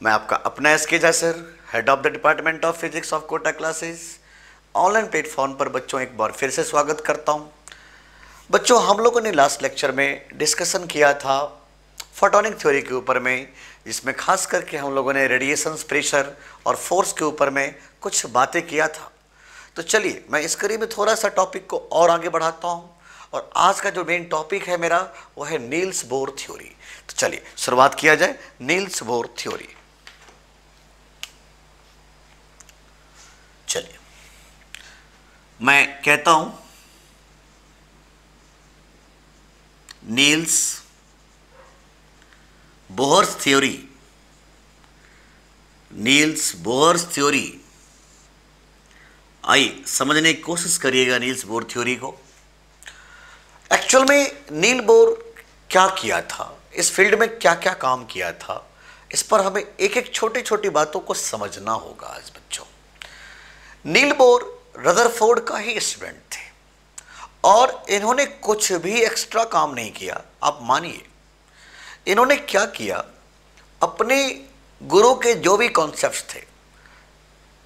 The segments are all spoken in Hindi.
मैं आपका अपना SK Jha sir, head of the department of physics of Kota classes, online platform पर बच्चों एक बार फिर से स्वागत करता हूं। बच्चों, हम लोगों ने लास्ट लेक्चर में डिस्कशन किया था फोटोनिक थ्योरी के ऊपर में, जिसमें खास करके हम लोगों ने रेडिएशन, प्रेशर और फोर्स के ऊपर में कुछ बातें किया था। तो चलिए मैं इस कड़ी में थोड़ा सा टॉपिक को और आगे बढ़ाता हूं, और आज का जो मेन टॉपिक है मेरा वो है नील्स बोर थ्योरी। तो चलिए शुरुआत किया जाए नील्स बोर थ्योरी। चलिए मैं कहता हूं Niels Bohr's theory. Niels Bohr's theory, आइए समझने की कोशिश करिएगा नील्स बोर थ्योरी को। एक्चुअल में नील बोर क्या किया था, इस फील्ड में क्या क्या काम किया था, इस पर हमें एक एक छोटी छोटी बातों को समझना होगा आज बच्चों। नील बोर रदरफोर्ड का ही स्टूडेंट थे और इन्होंने कुछ भी एक्स्ट्रा काम नहीं किया। आप मानिए, इन्होंने क्या किया, अपने गुरु के जो भी कॉन्सेप्ट्स थे,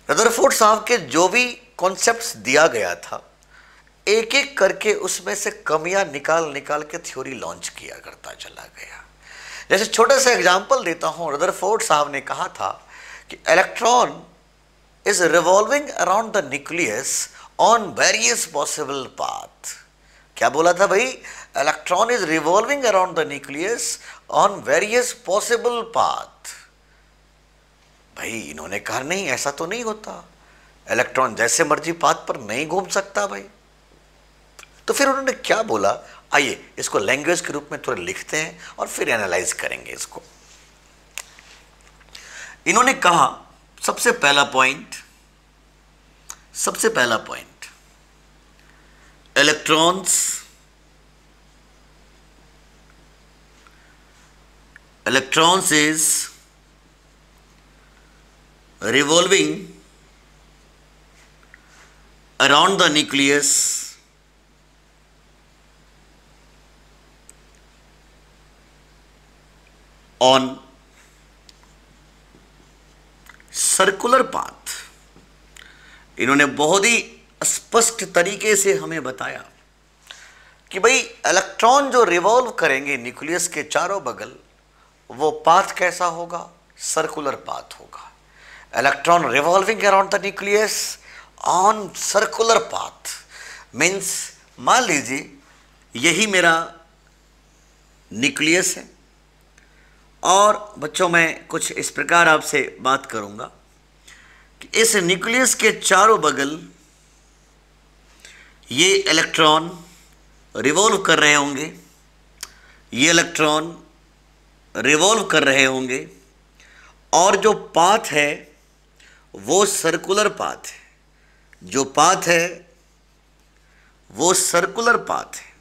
रदरफोर्ड साहब के जो भी कॉन्सेप्ट्स दिया गया था, एक एक करके उसमें से कमियां निकाल निकाल के थ्योरी लॉन्च किया करता चला गया। जैसे छोटा सा एग्जांपल देता हूं, रदरफोर्ड साहब ने कहा था कि electron is revolving around the nucleus on various possible path। क्या बोला था भाई? Electron is revolving around the nucleus on various possible path। भाई इन्होंने कहा नहीं, ऐसा तो नहीं होता, इलेक्ट्रॉन जैसे मर्जी पाथ पर नहीं घूम सकता भाई। तो फिर उन्होंने क्या बोला, आइए इसको लैंग्वेज के रूप में थोड़ा लिखते हैं और फिर एनालाइज करेंगे इसको। इन्होंने कहा सबसे पहला point, electrons is revolving around the nucleus on circular path. इन्होंने बहुत ही स्पष्ट तरीके से हमें बताया कि भाई इलेक्ट्रॉन जो रिवॉल्व करेंगे न्यूक्लियस के चारों बगल, वो पाथ कैसा होगा? सर्कुलर पाथ होगा। Electron revolving around the nucleus on circular path means, मान लीजिए यही मेरा न्यूक्लियस है और बच्चों मैं कुछ इस प्रकार आपसे बात करूंगा कि इस न्यूक्लियस के चारों बगल ये इलेक्ट्रॉन रिवॉल्व कर रहे होंगे, ये इलेक्ट्रॉन रिवॉल्व कर रहे होंगे, और जो पाथ है वो सर्कुलर पाथ है। जो पाथ है वो सर्कुलर पाथ है।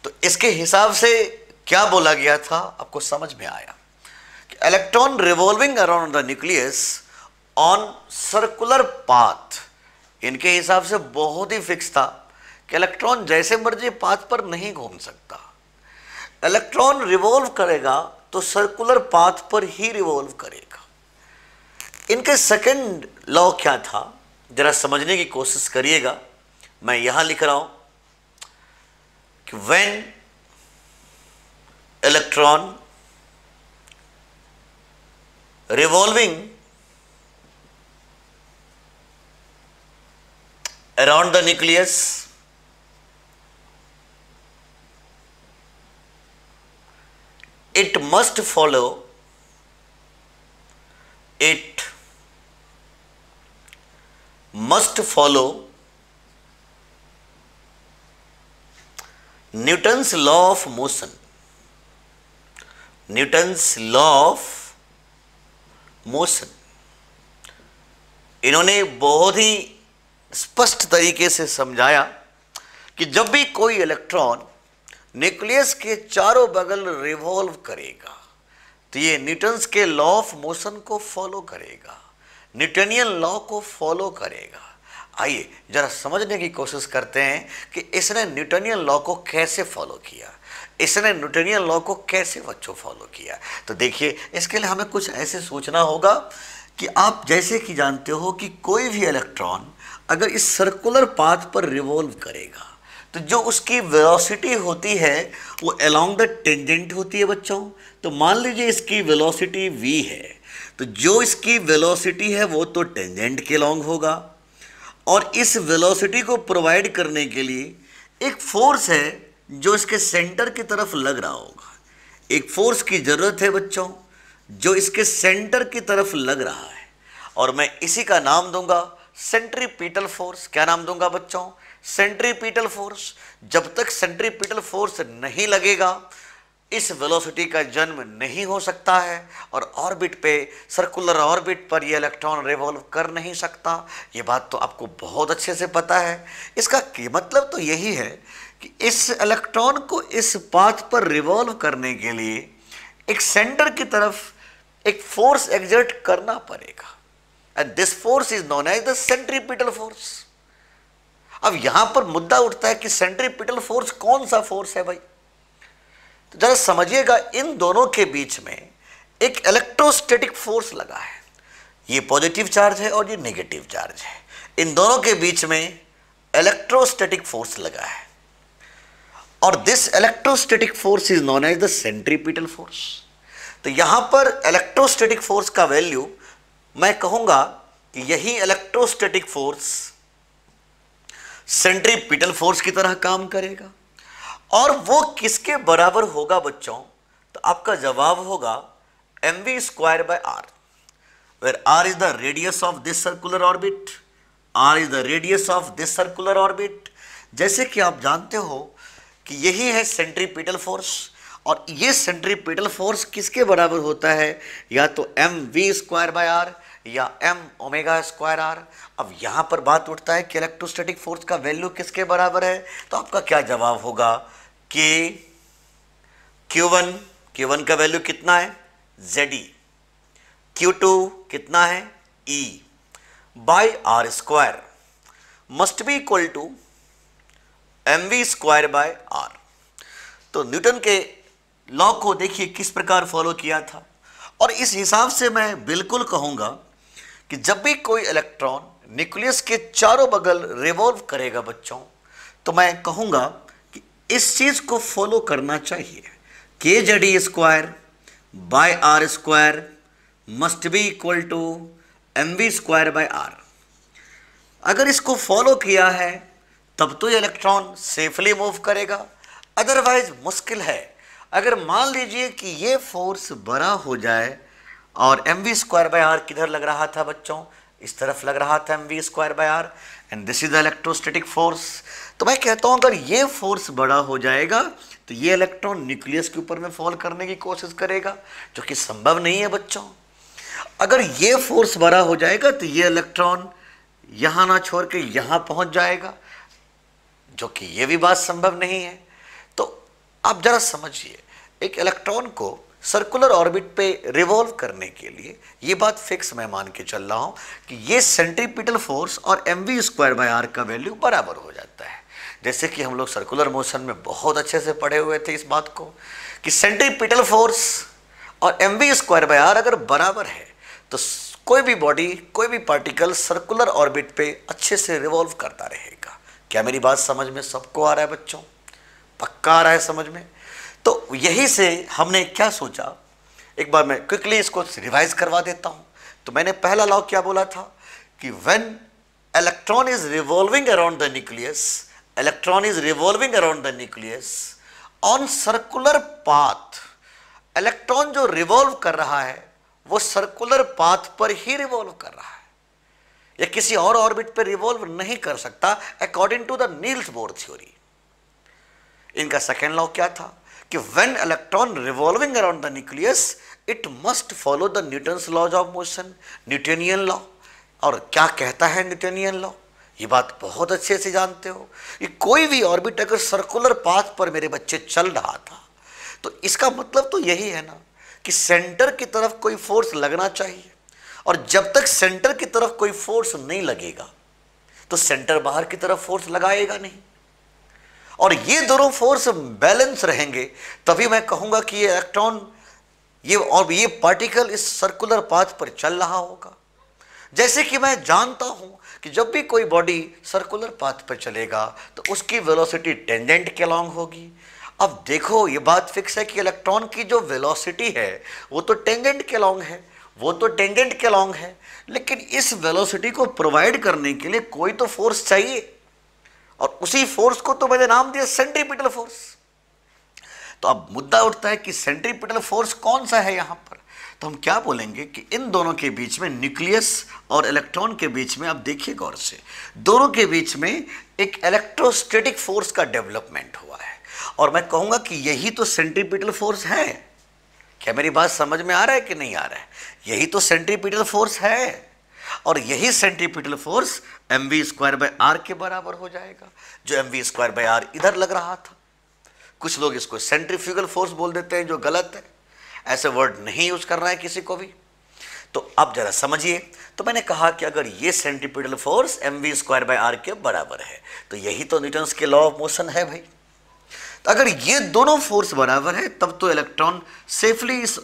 तो इसके हिसाब से क्या बोला गया था, आपको समझ में आया कि electron revolving around the nucleus on circular path. इनके हिसाब से बहुत ही फिक्स था कि इलेक्ट्रॉन जैसे मर्जी पाथ पर नहीं घूम सकता। इलेक्ट्रॉन रिवॉल्व करेगा तो सर्कुलर पाथ पर ही रिवॉल्व करेगा। इनके सेकंड लॉ क्या था, जरा समझने की कोशिश करिएगा। मैं यहां लिख रहा हूं कि when electron revolving around the nucleus it must follow Newton's law of motion। Newton's law of motion इन्होंने बहुत ही स्पष्ट तरीके से समझाया कि जब भी कोई इलेक्ट्रॉन न्यूक्लियस के चारों बगल रिवॉल्व करेगा तो ये न्यूटन्स के लॉ ऑफ मोशन को फॉलो करेगा, न्यूटनियन लॉ को फॉलो करेगा। आइए जरा समझने की कोशिश करते हैं कि इसने न्यूटनियन लॉ को कैसे फॉलो किया, इसने न्यूटनियन लॉ को कैसे बच्चों फॉलो किया। तो देखिए, इसके लिए हमें कुछ ऐसे सोचना होगा कि आप जैसे कि जानते हो कि कोई भी इलेक्ट्रॉन अगर इस सर्कुलर पाथ पर रिवॉल्व करेगा तो जो उसकी वेलोसिटी होती है वो अलोंग द टेंजेंट होती है बच्चों। तो मान लीजिए इसकी वेलोसिटी v है, तो जो इसकी वेलोसिटी है वो तो टेंजेंट के अलोंग होगा, और इस वेलोसिटी को प्रोवाइड करने के लिए एक फोर्स है जो इसके सेंटर की तरफ लग रहा होगा। एक फोर्स की जरूरत है बच्चों जो इसके सेंटर की तरफ लग रहा है, और मैं इसी का नाम दूंगा सेंट्रीपिटल फोर्स। क्या नाम दूंगा बच्चों? Centripetal force. जब तक सेंट्रीपिटल फोर्स नहीं लगेगा इस वेलोसिटी का जन्म नहीं हो सकता है, और ऑर्बिट पे, सर्कुलर ऑर्बिट पर ये इलेक्ट्रॉन रिवॉल्व कर नहीं सकता। ये बात तो आपको बहुत अच्छे से पता है। इसका मतलब तो यही है कि इस इलेक्ट्रॉन को इस पाथ पर रिवॉल्व करने के लिए एक सेंटर की तरफ एक फोर्स एग्जर्ट करना पड़ेगा, and this force is known as the centripetal force. अब यहां पर मुद्दा उठता है कि सेंट्रीपिटल फोर्स कौन सा फोर्स है भाई? तो जरा समझिएगा, इन दोनों के बीच में एक इलेक्ट्रोस्टैटिक फोर्स लगा है। ये पॉजिटिव चार्ज है और ये नेगेटिव चार्ज है। इन दोनों के बीच में इलेक्ट्रोस्टैटिक फोर्स लगा है, और this electrostatic force is known as the centripetal force. तो यहां पर इलेक्ट्रोस्टैटिक फोर्स का वैल्यू मैं कहूंगा कि यही इलेक्ट्रोस्टैटिक फोर्स सेंट्रीपिटल फोर्स की तरह काम करेगा, और वो किसके बराबर होगा बच्चों? तो आपका जवाब होगा mv²/r, where r is the radius of this circular orbit, r is the radius of this circular orbit। जैसे कि आप जानते हो कि यही है सेंट्रीपिटल फोर्स, और ये सेंट्रीपिटल फोर्स किसके बराबर होता है? या तो mv²/r या m⍵²r। अब यहां पर बात उठता है कि इलेक्ट्रोस्टैटिक फोर्स का वैल्यू किसके बराबर है? तो आपका क्या जवाब होगा कि Q1 का वैल्यू कितना है? Ze। Q2 कितना है? E by r² must be equal to mv²/r। तो न्यूटन के लॉ को देखिए किस प्रकार फॉलो किया था, और इस हिसाब से मैं बिल्कुल कहूंगा कि जब भी कोई इलेक्ट्रॉन न्यूक्लियस के चारों बगल रिवॉल्व करेगा बच्चों, तो मैं कहूंगा कि इस चीज को फॉलो करना चाहिए। kZe² must be equal to mv²/r। अगर इसको फॉलो किया है तब तो ये इलेक्ट्रॉन सेफली मूव करेगा, अदरवाइज मुश्किल है। अगर मान लीजिए कि ये फोर्स बड़ा हो जाए, और mv²/r किधर लग रहा था बच्चों? इस तरफ लग रहा था mv²/r, and this is the electrostatic force. तो मैं कहता हूं अगर ये फोर्स बड़ा हो जाएगा तो ये इलेक्ट्रॉन न्यूक्लियस के ऊपर में फॉल करने की कोशिश करेगा, जो कि संभव नहीं है बच्चों। अगर ये फोर्स बड़ा हो जाएगा तो ये इलेक्ट्रॉन यहां ना छोड़ के यहां पहुंच जाएगा, जो कि ये भी बात संभव नहीं है। तो आप जरा समझिए, एक इलेक्ट्रॉन को सर्कुलर ऑर्बिट पे रिवॉल्व करने के लिए ये बात फिक्स मैं मान के चल रहा हूं कि ये सेंट्रीपिटल फोर्स और mv²/r का वैल्यू बराबर हो जाता है। जैसे कि हम लोग सर्कुलर मोशन में बहुत अच्छे से पढ़े हुए थे इस बात को कि सेंट्रीपिटल फोर्स और mv²/r अगर बराबर है तो कोई भी बॉडी, कोई भी पार्टिकल सर्कुलर ऑर्बिट पे अच्छे से रिवॉल्व करता रहेगा। क्या मेरी बात समझ में सबको आ रहा है बच्चों? पक्का आ रहा है समझ में? तो यही से हमने क्या सोचा, एक बार मैं क्विकली इसको रिवाइज करवा देता हूं। तो मैंने पहला लॉ क्या बोला था कि when electron is revolving around the nucleus, electron is revolving around the nucleus on circular path. Electron जो रिवॉल्व कर रहा है वो सर्कुलर पाथ पर ही रिवॉल्व कर रहा है, या किसी और ऑर्बिट पर रिवॉल्व नहीं कर सकता according to the Niels Bohr theory. इनका सेकेंड लॉ क्या था कि when electron revolving around the nucleus it must follow the Newton's laws of motion, Newtonian law. और क्या कहता है न्यूटनियन लॉ? ये बात बहुत अच्छे से जानते हो कि कोई भी ऑर्बिट अगर सर्कुलर पाथ पर मेरे बच्चे चल रहा था तो इसका मतलब तो यही है ना कि सेंटर की तरफ कोई फोर्स लगना चाहिए, और जब तक सेंटर की तरफ कोई फोर्स नहीं लगेगा तो सेंटर बाहर की तरफ फोर्स लगाएगा नहीं, और ये दोनों फोर्स बैलेंस रहेंगे तभी मैं कहूंगा कि ये इलेक्ट्रॉन ये पार्टिकल इस सर्कुलर पाथ पर चल रहा होगा। जैसे कि मैं जानता हूं कि जब भी कोई बॉडी सर्कुलर पाथ पर चलेगा तो उसकी वेलोसिटी टेंजेंट के अलॉन्ग होगी। अब देखो ये बात फिक्स है कि इलेक्ट्रॉन की जो वेलोसिटी है वो तो टेंजेंट के अलॉन्ग है, लेकिन इस वेलोसिटी को प्रोवाइड करने के लिए कोई तो फोर्स चाहिए, और उसी फोर्स को तो मैंने नाम दिया सेंट्रीपिटल फोर्स। तो अब मुद्दा उठता है कि सेंट्रीपिटल फोर्स कौन सा है यहां पर। तो हम क्या बोलेंगे कि इन दोनों के बीच में, न्यूक्लियस और इलेक्ट्रॉन के बीच में, आप देखिए गौर से, दोनों के बीच में एक इलेक्ट्रोस्टैटिक फोर्स का डेवलपमेंट हुआ है, और मैं कहूंगा कि यही तो सेंट्रीपिटल फोर्स है। क्या मेरी बात समझ में आ रहा है कि नहीं आ रहा है? यही तो सेंट्रीपिटल फोर्स है, और यही सेंट्रीपिटल फोर्स mv²r के बराबर हो जाएगा, जो mv²r इधर लग रहा था। कुछ लोग इसको सेंट्रीफ्यूगल फोर्स बोल देते हैं, जो गलत है, ऐसे वर्ड नहीं यूज करना है किसी को भी। तो अब जरा समझिए, तो मैंने कहा कि अगर ये सेंट्रीपिटल फोर्स mv²r के बराबर है तो यही तो न्यूटन्स के लॉ ऑफ मोशन है भाई। तो अगर ये दोनों फोर्स बराबर है तब तो इलेक्ट्रॉन सेफली इस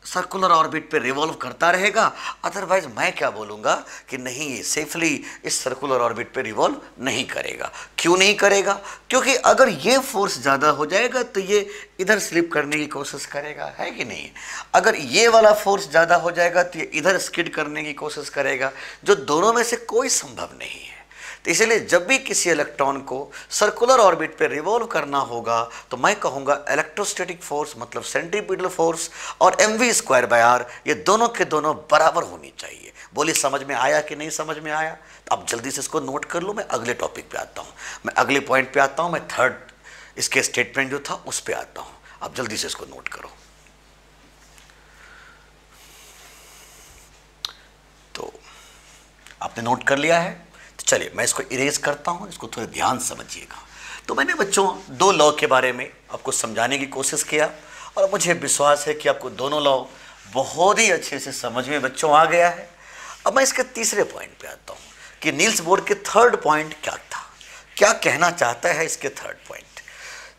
सर्कुलर ऑर्बिट पे रिवॉल्व करता रहेगा। अदरवाइज मैं क्या बोलूंगा कि नहीं, ये सेफली इस सर्कुलर ऑर्बिट पे रिवॉल्व नहीं करेगा। क्यों नहीं करेगा? क्योंकि अगर ये फोर्स ज़्यादा हो जाएगा तो ये इधर स्लिप करने की कोशिश करेगा, है कि नहीं? अगर ये वाला फोर्स ज़्यादा हो जाएगा तो ये इधर स्किड करने की कोशिश करेगा, जो दोनों में से कोई संभव नहीं है। तो इसलिए जब भी किसी इलेक्ट्रॉन को सर्कुलर ऑर्बिट पे रिवॉल्व करना होगा तो मैं कहूँगा इलेक्ट्रोस्टैटिक फोर्स मतलब सेंट्रीपिटल फोर्स और mv²r ये दोनों के दोनों बराबर होनी चाहिए। बोलिए समझ में आया कि नहीं समझ में आया? तो अब जल्दी से इसको नोट कर लो, मैं अगले टॉपिक पे आता हूँ, मैं अगले पॉइंट पे आता हूँ, मैं थर्ड इसके स्टेटमेंट जो था उस पर आता हूँ। अब जल्दी से इसको नोट करो। तो आपने नोट कर लिया है? चलिए मैं इसको इरेज करता हूं, इसको थोड़ा ध्यान समझिएगा। तो मैंने बच्चों दो लॉ के बारे में आपको समझाने की कोशिश किया, और मुझे विश्वास है कि आपको दोनों लॉ बहुत ही अच्छे से समझ में बच्चों आ गया है। अब मैं इसके तीसरे पॉइंट पे आता हूं कि नील्स बोर के थर्ड पॉइंट क्या था, क्या कहना चाहता है इसके थर्ड पॉइंट।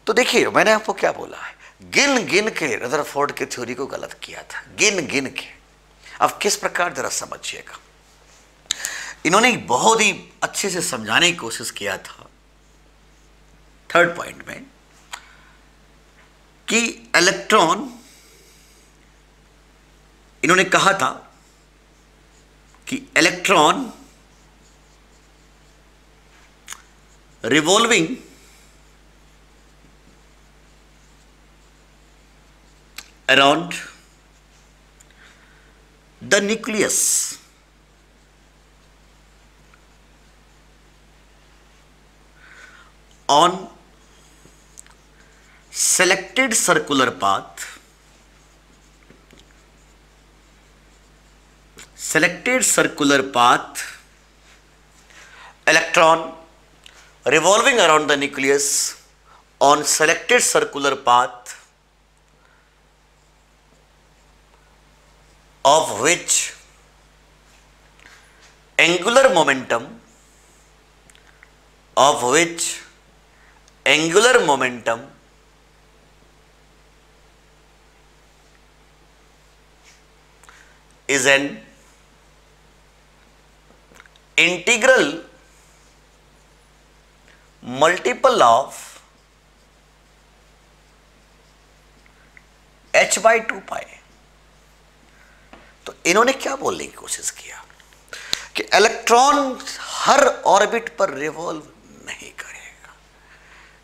तो देखिए मैंने आपको क्या बोला है, गिन गिन के रदरफोर्ड की थ्योरी को गलत किया था, गिन गिन के। अब किस प्रकार जरा समझिएगा, इन्होंने बहुत ही अच्छे से समझाने की कोशिश किया था थर्ड पॉइंट में कि इलेक्ट्रॉन, इन्होंने कहा था कि electron revolving around the nucleus on selected circular path, electron revolving around the nucleus on selected circular path of which angular momentum is an integral multiple of h/2π। तो इन्होंने क्या बोलने की कोशिश किया कि इलेक्ट्रॉन हर ऑर्बिट पर रिवॉल्व नहीं करेगा।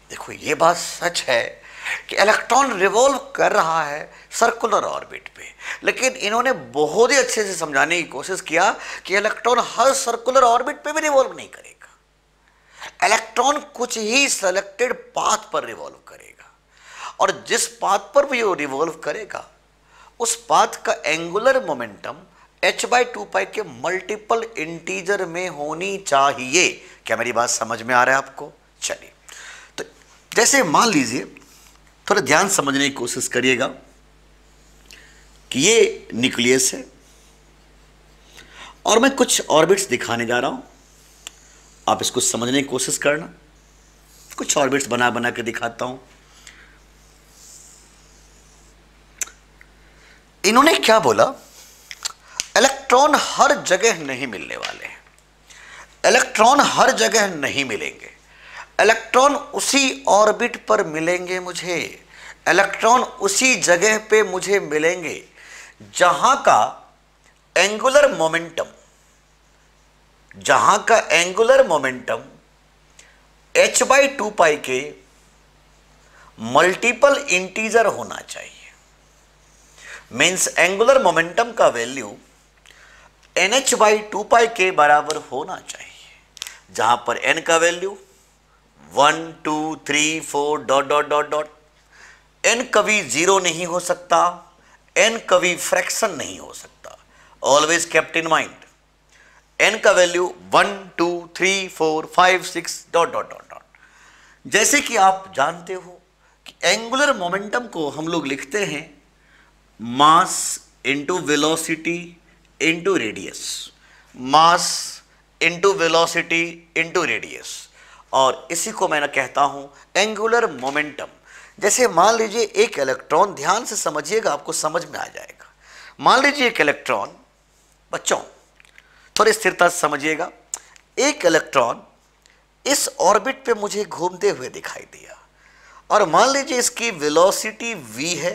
देखो ये बात सच है कि इलेक्ट्रॉन रिवॉल्व कर रहा है सर्कुलर ऑर्बिट पे, लेकिन इन्होंने बहुत ही अच्छे से समझाने की कोशिश किया कि इलेक्ट्रॉन हर सर्कुलर ऑर्बिट पे भी रिवॉल्व नहीं करेगा। इलेक्ट्रॉन कुछ ही सेलेक्टेड पाथ पर रिवॉल्व करेगा, और जिस पाथ पर भी वो रिवॉल्व करेगा उस पाथ का एंगुलर मोमेंटम h/2π के मल्टीपल इंटीजर में होनी चाहिए। क्या मेरी बात समझ में आ रहा है आपको? चलिए, तो जैसे मान लीजिए, थोड़ा ध्यान समझने की कोशिश करिएगा कि ये न्यूक्लियस है और मैं कुछ ऑर्बिट्स दिखाने जा रहा हूं। आप इसको समझने की कोशिश करना। कुछ ऑर्बिट्स बना बना के दिखाता हूं। इन्होंने क्या बोला, इलेक्ट्रॉन हर जगह नहीं मिलने वाले हैं, इलेक्ट्रॉन हर जगह नहीं मिलेंगे, इलेक्ट्रॉन उसी ऑर्बिट पर मिलेंगे मुझे, इलेक्ट्रॉन उसी जगह पे मुझे मिलेंगे जहां का एंगुलर मोमेंटम, जहां का एंगुलर मोमेंटम h/2 के मल्टीपल इंटीजर होना चाहिए। मीन्स एंगुलर मोमेंटम का वैल्यू nh/2 के बराबर होना चाहिए, जहां पर n का value 1 2 3 4 dot dot dot dot. n कभी जीरो नहीं हो सकता, n कभी फ्रैक्शन नहीं हो सकता। Always kept in mind, n का value 1 2 3 4 5 6 dot dot dot dot. जैसे कि आप जानते हो कि एंगुलर मोमेंटम को हम लोग लिखते हैं mass into velocity into radius, mass into velocity into radius, और इसी को मैं कहता हूं एंगुलर मोमेंटम। जैसे मान लीजिए एक इलेक्ट्रॉन, ध्यान से समझिएगा आपको समझ में आ जाएगा। मान लीजिए एक इलेक्ट्रॉन, बच्चों थोड़ी स्थिरता से समझिएगा, एक इलेक्ट्रॉन इस ऑर्बिट पे मुझे घूमते हुए दिखाई दिया, और मान लीजिए इसकी वेलोसिटी v है,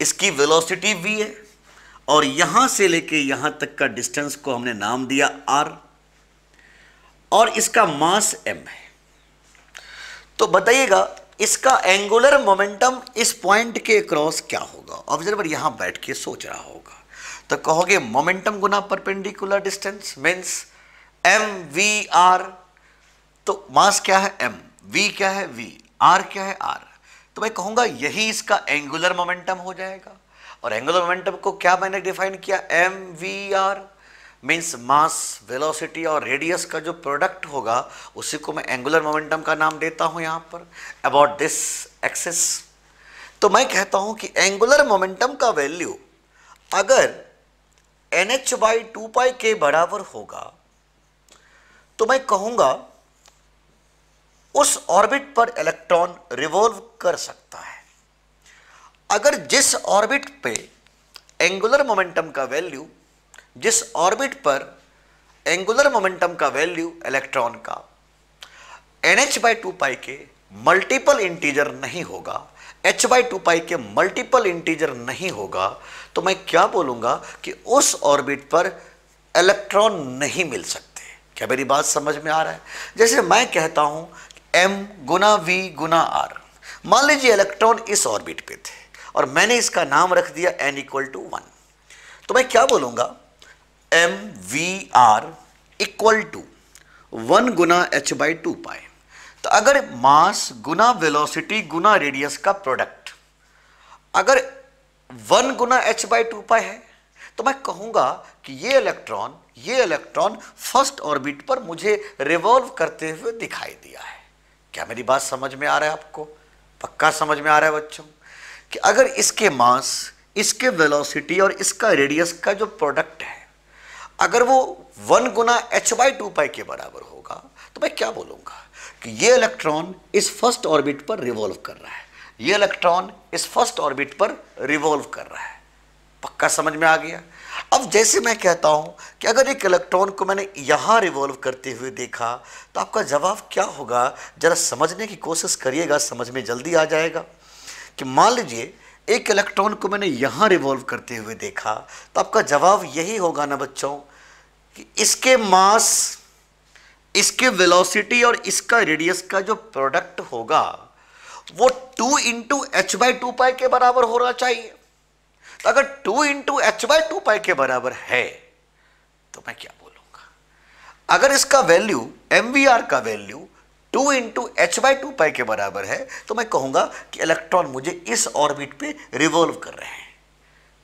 इसकी वेलोसिटी v है, और यहां से लेके यहां तक का डिस्टेंस को हमने नाम दिया r, और इसका मास m है। तो बताइएगा इसका एंगुलर मोमेंटम इस पॉइंट के क्रॉस क्या होगा। ऑब्जर्वर यहां बैठ के सोच रहा होगा, तो कहोगे मोमेंटम गुना परपेंडिकुलर डिस्टेंस मीन्स mvr। तो मास क्या है m, v क्या है v, r क्या है r। तो मैं कहूंगा यही इसका एंगुलर मोमेंटम हो जाएगा। और एंगुलर मोमेंटम को क्या मैंने डिफाइन किया, mvr मीन्स मास, वेलोसिटी और रेडियस का जो प्रोडक्ट होगा उसी को मैं एंगुलर मोमेंटम का नाम देता हूं यहां पर अबाउट दिस एक्सिस। तो मैं कहता हूं कि एंगुलर मोमेंटम का वैल्यू अगर nh/2 के बराबर होगा तो मैं कहूंगा उस ऑर्बिट पर इलेक्ट्रॉन रिवॉल्व कर सकता है। अगर जिस ऑर्बिट पे एंगुलर मोमेंटम का वैल्यू, जिस ऑर्बिट पर एंगुलर मोमेंटम का वैल्यू इलेक्ट्रॉन का nh/2 के मल्टीपल इंटीजर नहीं होगा, h/2 के मल्टीपल इंटीजर नहीं होगा, तो मैं क्या बोलूंगा कि उस ऑर्बिट पर इलेक्ट्रॉन नहीं मिल सकते। क्या मेरी बात समझ में आ रहा है? जैसे मैं कहता हूं m गुना v गुना r। मान लीजिए इलेक्ट्रॉन इस ऑर्बिट पे थे और मैंने इसका नाम रख दिया n = 1, तो मैं क्या बोलूंगा mvr = 1 गुना h/2 पाई। तो अगर मास गुना वेलोसिटी गुना रेडियस का प्रोडक्ट अगर 1 गुना h/2 पाई है, तो मैं कहूंगा कि ये इलेक्ट्रॉन फर्स्ट ऑर्बिट पर मुझे रिवॉल्व करते हुए दिखाई दिया है। क्या मेरी बात समझ में आ रहा है आपको? पक्का समझ में आ रहा है बच्चों कि अगर इसके मास, इसके वेलोसिटी और इसका रेडियस का जो प्रोडक्ट है अगर वो 1 गुना h/2 के बराबर होगा, तो मैं क्या बोलूंगा कि ये इलेक्ट्रॉन इस फर्स्ट ऑर्बिट पर रिवॉल्व कर रहा है, ये इलेक्ट्रॉन इस फर्स्ट ऑर्बिट पर रिवॉल्व कर रहा है। पक्का समझ में आ गया? अब जैसे मैं कहता हूं कि अगर एक इलेक्ट्रॉन को मैंने यहां रिवॉल्व करते हुए देखा, तो आपका जवाब क्या होगा, जरा समझने की कोशिश करिएगा, समझ में जल्दी आ जाएगा। कि मान लीजिए एक इलेक्ट्रॉन को मैंने यहां रिवॉल्व करते हुए देखा, तो आपका जवाब यही होगा ना बच्चों कि इसके मास, इसके वेलोसिटी और इसका रेडियस का जो प्रोडक्ट होगा वो 2 × h/2 के बराबर होना चाहिए। तो अगर 2 × h/2 के बराबर है तो मैं क्या बोलूंगा, अगर इसका वैल्यू mvr का वैल्यू 2 × h/2 के बराबर है, तो मैं कहूंगा कि इलेक्ट्रॉन मुझे इस ऑर्बिट पे रिवॉल्व कर रहे हैं,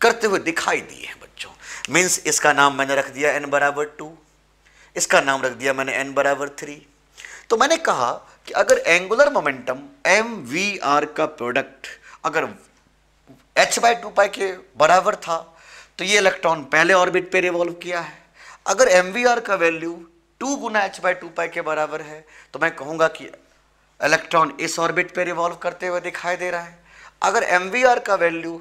करते हुए दिखाई दिए हैं बच्चों। मींस इसका नाम मैंने रख दिया n = 2, इसका नाम रख दिया मैंने n = 3। तो मैंने कहा कि अगर एंगुलर मोमेंटम mvr का प्रोडक्ट अगर h/2 के बराबर था, तो ये इलेक्ट्रॉन पहले ऑर्बिट पे रिवॉल्व किया है। अगर mvr का वैल्यू 2 गुना h/2 के बराबर है, तो मैं कहूंगा कि इलेक्ट्रॉन इस ऑर्बिट पे रिवॉल्व करते हुए दिखाई दे रहा है। अगर mvr का वैल्यू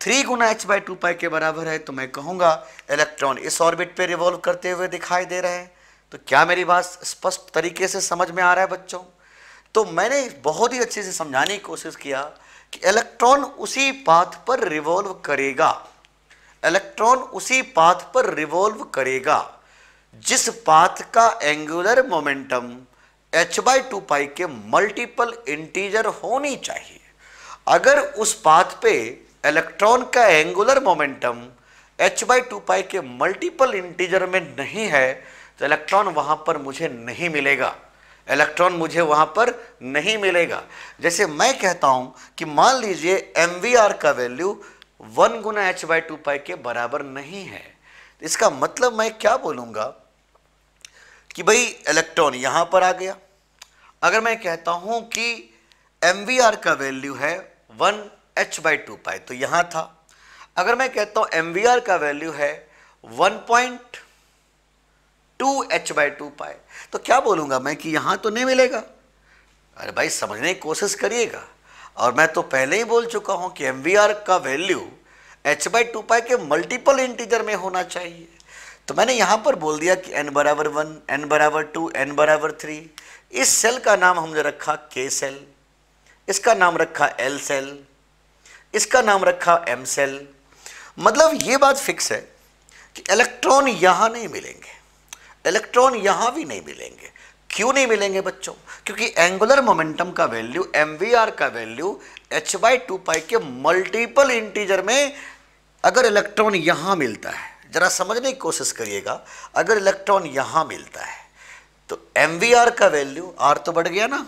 3 गुना h/2 के बराबर है, तो मैं कहूंगा इलेक्ट्रॉन इस ऑर्बिट पे रिवॉल्व करते हुए दिखाई दे रहे हैं। तो क्या मेरी बात स्पष्ट तरीके से समझ में आ रहा है बच्चों? तो मैंने बहुत ही अच्छे से समझाने की कोशिश किया कि इलेक्ट्रॉन उसी पाथ पर रिवॉल्व करेगा, इलेक्ट्रॉन उसी पाथ पर रिवॉल्व करेगा जिस पाथ का एंगुलर मोमेंटम h/2 के मल्टीपल इंटीजर होनी चाहिए। अगर उस पाथ पे इलेक्ट्रॉन का एंगुलर मोमेंटम h/2 के मल्टीपल इंटीजर में नहीं है, तो इलेक्ट्रॉन वहां पर मुझे नहीं मिलेगा, इलेक्ट्रॉन मुझे वहां पर नहीं मिलेगा। जैसे मैं कहता हूं कि मान लीजिए mvr का वैल्यू 1 गुना h/2 के बराबर नहीं है, इसका मतलब मैं क्या बोलूंगा कि भाई इलेक्ट्रॉन यहां पर आ गया। अगर मैं कहता हूं कि mvr का वैल्यू है 1 h/2, तो यहां था। अगर मैं कहता हूं mvr का वैल्यू है 1.2 h/2, तो क्या बोलूंगा मैं कि यहां तो नहीं मिलेगा। अरे भाई समझने की कोशिश करिएगा। और मैं तो पहले ही बोल चुका हूं कि mvr का वैल्यू h/2 के मल्टीपल इंटीजर में होना चाहिए। तो मैंने यहां पर बोल दिया कि n बराबर 1, n बराबर 2, n बराबर 3। इस सेल का नाम हमने रखा K सेल, इसका नाम रखा L सेल, इसका नाम रखा M सेल। मतलब ये बात फिक्स है कि इलेक्ट्रॉन यहां नहीं मिलेंगे, इलेक्ट्रॉन यहां भी नहीं मिलेंगे। क्यों नहीं मिलेंगे बच्चों? क्योंकि एंगुलर मोमेंटम का वैल्यू mvr का वैल्यू h/2 के मल्टीपल इंटीजर में अगर इलेक्ट्रॉन यहां मिलता है, जरा समझने की कोशिश करिएगा, अगर इलेक्ट्रॉन यहां मिलता है तो mvr का वैल्यू r तो बढ़ गया ना,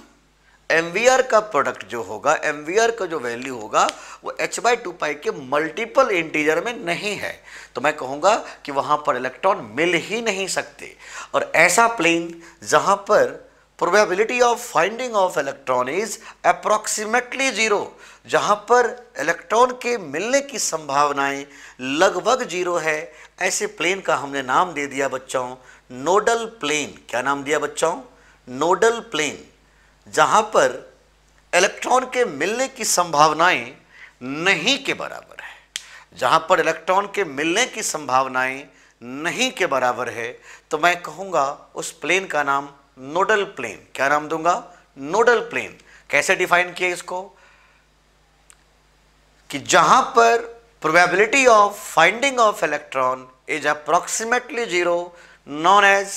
mvr का प्रोडक्ट जो होगा, mvr का जो वैल्यू होगा वो h/2 के मल्टीपल इंटीजर में नहीं है। तो मैं कहूंगा कि वहां पर इलेक्ट्रॉन मिल ही नहीं सकते। और ऐसा प्लेन जहां पर probability of finding of electron is approximately 0, जहां पर इलेक्ट्रॉन के मिलने की संभावनाएं लगभग 0 है, ऐसे प्लेन का हमने नाम दे दिया बच्चों नोडल प्लेन। क्या नाम दिया बच्चों? Nodal plane. जहां पर इलेक्ट्रॉन के मिलने की संभावनाएं नहीं के बराबर है, जहां पर इलेक्ट्रॉन के मिलने की संभावनाएं नहीं के बराबर है, तो मैं कहूंगा उस प्लेन का नाम नोडल प्लेन। क्या नाम दूंगा? Nodal plane. कैसे डिफाइन किया इसको? कि जहां पर probability of finding of electron is approximately 0, known as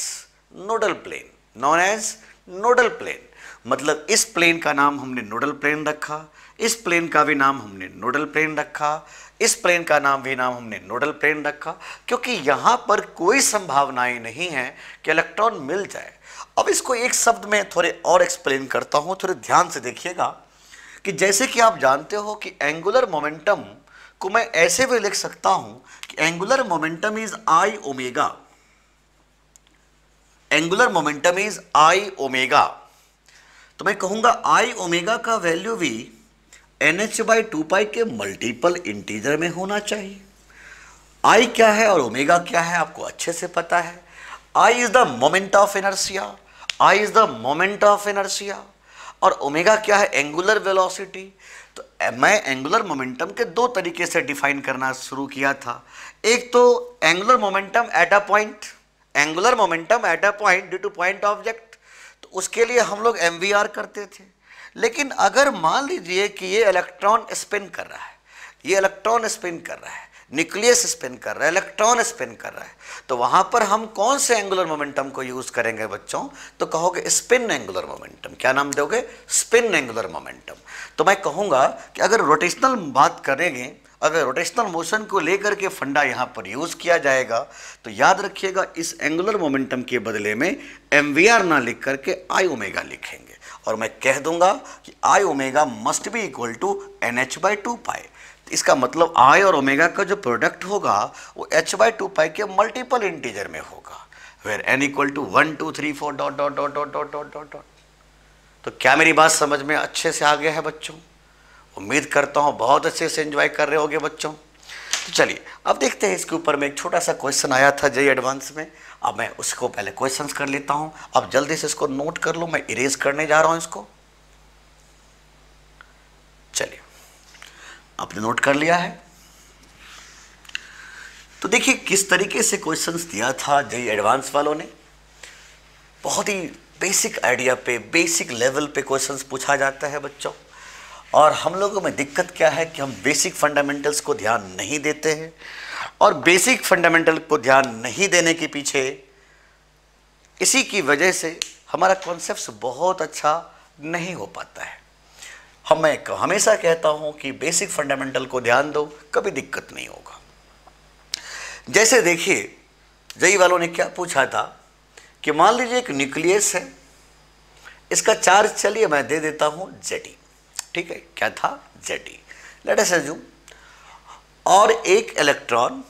nodal plane, known as nodal plane. मतलब इस प्लेन का नाम हमने नोडल प्लेन रखा, इस प्लेन का भी नाम हमने नोडल प्लेन रखा, इस प्लेन का नाम भी नाम हमने नोडल प्लेन रखा, क्योंकि यहां पर कोई संभावनाएं नहीं है कि इलेक्ट्रॉन मिल जाए। अब इसको एक शब्द में थोड़े और एक्सप्लेन करता हूं, थोड़े ध्यान से देखिएगा कि जैसे कि आप जानते हो कि एंगुलर मोमेंटम को मैं ऐसे भी लिख सकता हूं कि angular momentum is I omega, angular momentum is I omega. तो मैं कहूंगा आई ओमेगा का वैल्यू भी nh/2 के मल्टीपल इंटीजर में होना चाहिए। आई क्या है और ओमेगा क्या है आपको अच्छे से पता है। I is the moment of inertia, I is the moment of inertia, और ओमेगा क्या है? Angular velocity. तो मैं एंगुलर मोमेंटम के दो तरीके से डिफाइन करना शुरू किया था। एक तो angular momentum at a point, angular momentum at a point due two point object, तो उसके लिए हम लोग mvr करते थे। लेकिन अगर मान लीजिए कि ये इलेक्ट्रॉन स्पिन कर रहा है, ये इलेक्ट्रॉन स्पिन कर रहा है, न्यूक्लियस स्पिन कर रहा है, इलेक्ट्रॉन स्पिन कर रहा है, तो वहां पर हम कौन से एंगुलर मोमेंटम को यूज करेंगे बच्चों? तो कहोगे स्पिन एंगुलर मोमेंटम। क्या नाम दोगे? Spin angular momentum. तो मैं कहूंगा कि अगर रोटेशनल बात करेंगे, अगर रोटेशनल मोशन को लेकर के फंडा यहां पर यूज किया जाएगा, तो याद रखिएगा इस एंगुलर मोमेंटम के बदले में mvr ना लिख करके आई ओमेगा लिखेंगे, और मैं कह दूंगा कि I omega must be equal to nh/2 इसका मतलब आई और ओमेगा का जो प्रोडक्ट होगा वो h/2 के मल्टीपल इंटीजर में होगा, where n equal to 1 2 3 4 dot dot dot dot dot dot dot dot. तो क्या मेरी बात समझ में अच्छे से आ गया है बच्चों? उम्मीद करता हूं बहुत अच्छे से एंजॉय कर रहे होगे बच्चों। तो चलिए अब देखते हैं, इसके ऊपर में एक छोटा सा क्वेश्चन आया था जेईई एडवांस में। अब मैं उसको पहले क्वेश्चंस कर लेता हूं, अब जल्दी से इसको नोट कर लो, मैं इरेज करने जा रहा हूं इसको। चलिए आपने नोट कर लिया है, तो देखिए किस तरीके से क्वेश्चंस दिया था जेईई एडवांस वालों ने। बहुत ही बेसिक आइडिया पे, बेसिक लेवल पे क्वेश्चंस पूछा जाता है बच्चों। और हम लोगों में दिक्कत क्या है कि हम बेसिक फंडामेंटल्स को ध्यान नहीं देते हैं, और बेसिक फंडामेंटल को ध्यान नहीं देने के पीछे इसी की वजह से हमारा कॉन्सेप्ट बहुत अच्छा नहीं हो पाता है। मैं हमेशा कहता हूं कि बेसिक फंडामेंटल को ध्यान दो, कभी दिक्कत नहीं होगा। जैसे देखिए जेईई वालों ने क्या पूछा था कि मान लीजिए एक न्यूक्लियस है, इसका चार्ज चलिए मैं दे देता हूं Ze, ठीक है, क्या था Ze, लेट अस अज्यूम, और एक इलेक्ट्रॉन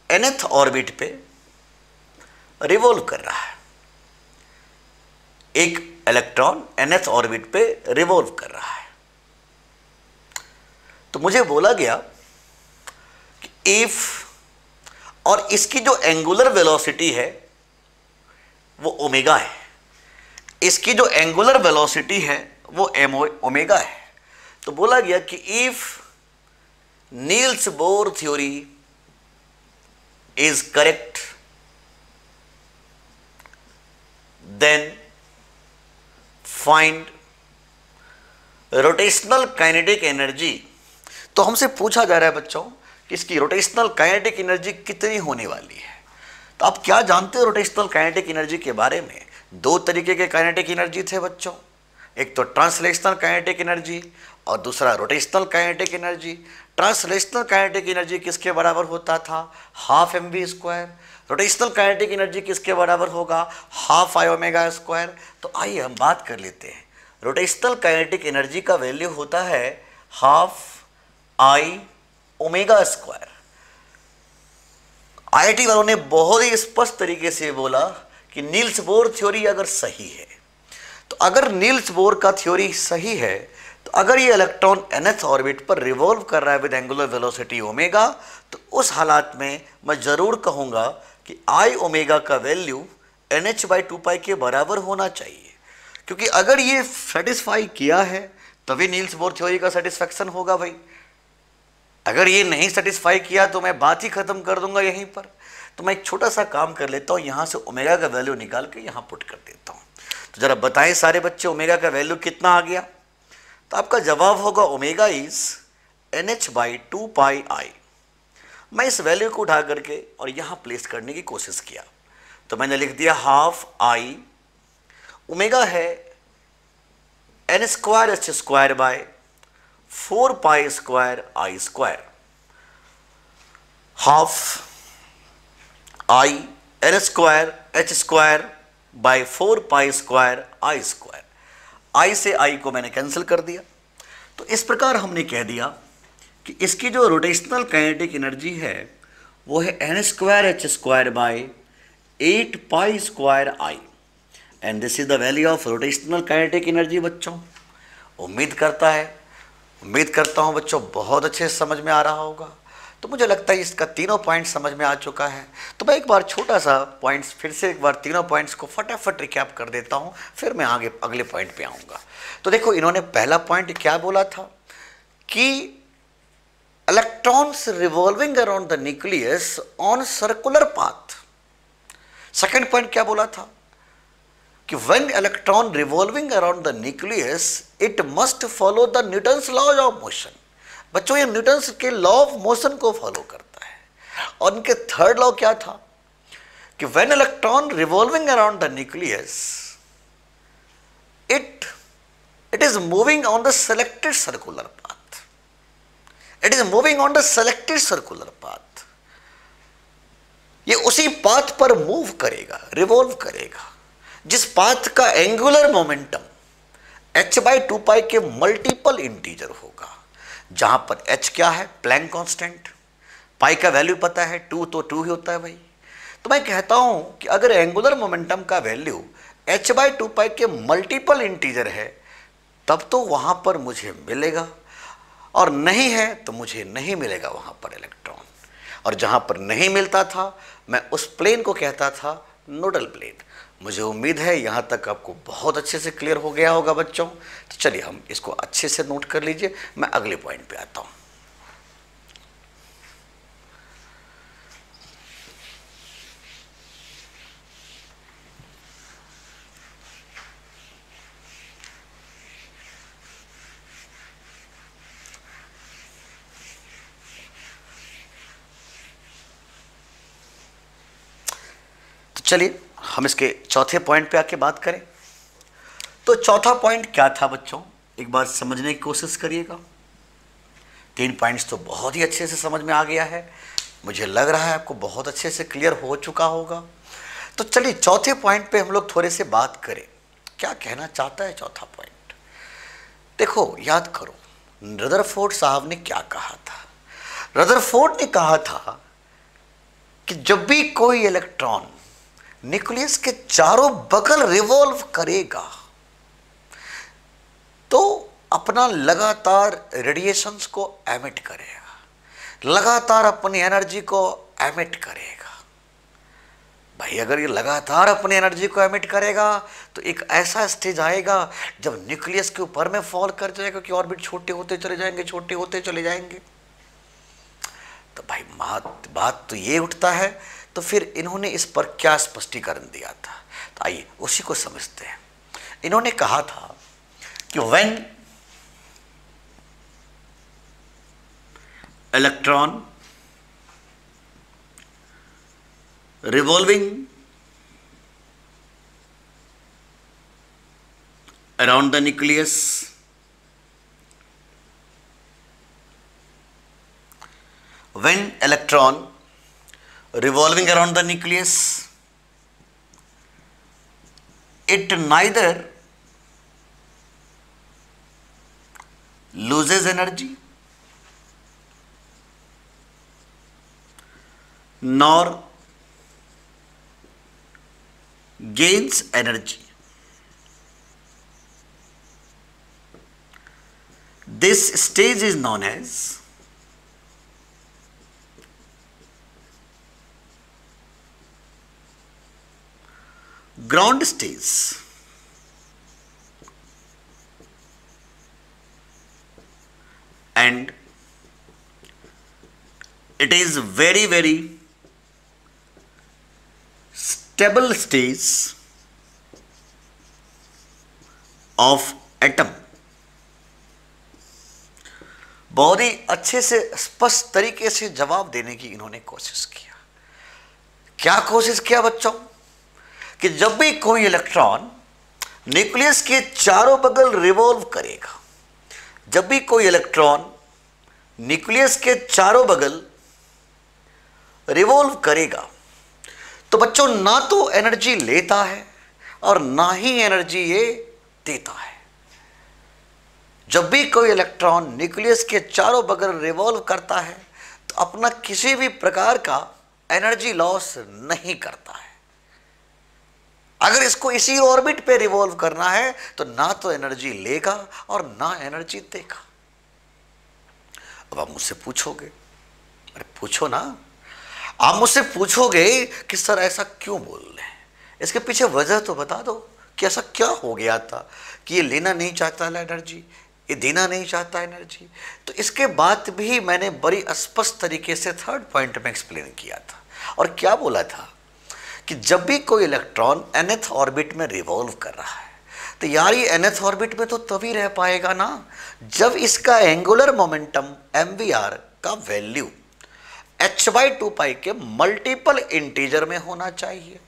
nth ऑर्बिट पे रिवॉल्व कर रहा है। एक इलेक्ट्रॉन nth ऑर्बिट पे रिवॉल्व कर रहा है। तो मुझे बोला गया कि इफ, और इसकी जो एंगुलर वेलोसिटी है वो ओमेगा है, इसकी जो एंगुलर वेलोसिटी है वो ओमेगा है। तो बोला गया कि if Niels Bohr theory is correct then find rotational kinetic energy. तो हमसे पूछा जा रहा है बच्चों कि इसकी रोटेशनल काइनेटिक एनर्जी कितनी होने वाली है। तो आप क्या जानते हो रोटेशनल काइनेटिक एनर्जी के बारे में? दो तरीके के काइनेटिक एनर्जी थे बच्चों, एक तो ट्रांसलेशनल काइनेटिक एनर्जी और दूसरा rotational kinetic energy. Translational kinetic energy किसके बराबर होता था? Half mv²। Rotational kinetic energy किसके बराबर होगा? Half i omega square. तो आइए हम बात कर लेते हैं। रोटेशनल काइनेटिक एनर्जी का वैल्यू होता है half i omega square. IIT वालों ने बहुत ही स्पष्ट तरीके से बोला कि नील्स बोर थ्योरी अगर सही है, तो अगर नील्स बोर का थ्योरी सही है, तो अगर ये इलेक्ट्रॉन nth ऑर्बिट पर रिवॉल्व कर रहा है विद एंगुलर वेलोसिटी ओमेगा, तो उस हालात में मैं जरूर कहूंगा कि आई ओमेगा का वैल्यू NH/2π के बराबर होना चाहिए। क्योंकि अगर ये सेटिस्फाई किया है तभी नील्स बोर थ्योरी का सेटिस्फैक्शन होगा भाई। अगर ये नहीं सेटिस्फाई किया तो मैं बात ही खत्म कर दूंगा यहीं पर। तो मैं एक छोटा सा काम कर लेता हूं, यहां से ओमेगा का वैल्यू निकाल के यहां पुट कर देता हूं। तो जरा बताएं सारे बच्चे, ओमेगा का वैल्यू कितना आ गया? तो आपका जवाब होगा ओमेगा इज NH/2πi। मैं इस वैल्यू को उठा करके और यहां प्लेस करने की कोशिश किया, तो मैंने लिख दिया हाफ i, ओमेगा है n²h² 4π² i², half i n²h² 4π² i²। i से i को मैंने कैंसिल कर दिया। तो इस प्रकार हमने कह दिया कि इसकी जो रोटेशनल काइनेटिक एनर्जी है वो है n²h² 8π² i, and this is the value of rotational kinetic energy. बच्चों उम्मीद करता हूं बच्चों बहुत अच्छे से समझ में आ रहा होगा। तो मुझे लगता है इसका तीनों पॉइंट समझ में आ चुका है। तो मैं एक बार छोटा सा पॉइंट्स फिर से एक बार तीनों पॉइंट्स को फटाफट रिकैप कर देता हूं, फिर मैं आगे अगले पॉइंट पे आऊंगा। तो देखो इन्होंने पहला पॉइंट क्या बोला था कि electrons revolving around the nucleus on circular path. Second point क्या बोला था कि when electron revolving around the nucleus it must follow the Newton's law of motion. बच्चों ये न्यूटन्स के लॉ ऑफ मोशन को फॉलो करता है। और इनके थर्ड लॉ क्या था कि when electron revolving around the nucleus it is moving on the selected circular path. It is moving on the selected circular path. ये उसी पाथ पर मूव करेगा, रिवॉल्व करेगा जिस पाथ का एंगुलर मोमेंटम h/2π के मल्टीपल इंटीजर होगा। जहां पर h क्या है? Planck constant. पाई का वैल्यू पता है 2, तो 2 ही होता है भाई। तो मैं कहता हूं कि अगर एंगुलर मोमेंटम का वैल्यू h/2π के मल्टीपल इंटीजर है तब तो वहां पर मुझे मिलेगा। और नहीं है तो मुझे नहीं मिलेगा वहां पर इलेक्ट्रॉन। और जहां पर नहीं मिलता था मैं उस प्लेन को कहता था नोडल प्लेन। मुझे उम्मीद है यहां तक आपको बहुत अच्छे से क्लियर हो गया होगा बच्चों। तो चलिए हम इसको अच्छे से नोट कर लीजिए, मैं अगले पॉइंट पे आता हूं। चलिए हम इसके चौथे पॉइंट पे आके बात करें। तो चौथा पॉइंट क्या था बच्चों, एक बार समझने की कोशिश करिएगा। 3 पॉइंट्स तो बहुत ही अच्छे से समझ में आ गया है, मुझे लग रहा है आपको बहुत अच्छे से क्लियर हो चुका होगा। तो चलिए चौथे पॉइंट पे हम लोग थोड़े से बात करें, क्या कहना चाहता है चौथा पॉइंट। देखो याद करो रदरफोर्ड साहब ने क्या कहा था। रदरफोर्ड ने कहा था कि जब भी कोई इलेक्ट्रॉन न्यूक्लियस के चारों बगल रिवॉल्व करेगा तो अपना लगातार रेडिएशंस को एमिट करेगा, लगातार अपनी एनर्जी को एमिट करेगा। भाई अगर ये लगातार अपनी एनर्जी को एमिट करेगा तो एक ऐसा स्टेज आएगा जब न्यूक्लियस के ऊपर में फॉल कर जाएगा कि ऑर्बिट छोटे होते चले जाएंगे, छोटे होते चले जाएंगे। तो भाई बात तो ये उठता है, तो फिर इन्होंने इस पर क्या स्पष्टीकरण दिया था, तो आइए उसी को समझते हैं। इन्होंने कहा था कि when electron revolving around the nucleus when electron revolving around the nucleus, it neither loses energy nor gains energy. This stage is known as ground stage, and it is very stable stage of atom। बहुत ही अच्छे से स्पष्ट तरीके से जवाब देने की इन्होंने कोशिश किया। क्या कोशिश किया बच्चों, कि जब भी कोई इलेक्ट्रॉन न्यूक्लियस के चारों बगल रिवॉल्व करेगा, जब भी कोई इलेक्ट्रॉन न्यूक्लियस के चारों बगल रिवॉल्व करेगा तो बच्चों ना तो एनर्जी लेता है और ना ही एनर्जी ये देता है। जब भी कोई इलेक्ट्रॉन न्यूक्लियस के चारों बगल रिवॉल्व करता है तो अपना किसी भी प्रकार का एनर्जी लॉस नहीं करता है। अगर इसको इसी ऑर्बिट पे रिवॉल्व करना है तो ना तो एनर्जी लेगा और ना एनर्जी देगा। अब आप मुझसे पूछोगे, अरे पूछो ना, आप मुझसे पूछोगे कि सर ऐसा क्यों बोल रहे हैं, इसके पीछे वजह तो बता दो कि ऐसा क्या हो गया था कि ये लेना नहीं चाहता है एनर्जी, ये देना नहीं चाहता एनर्जी। तो इसके बाद भी मैंने बड़ी स्पष्ट तरीके से थर्ड पॉइंट में एक्सप्लेन किया था, और क्या बोला था कि जब भी कोई इलेक्ट्रॉन nth ऑर्बिट में रिवॉल्व कर रहा है तो यार ये nth ऑर्बिट में तो तभी रह पाएगा ना जब इसका एंगुलर मोमेंटम mvr का वैल्यू h/2 पाई के मल्टीपल इंटीजर में होना चाहिए।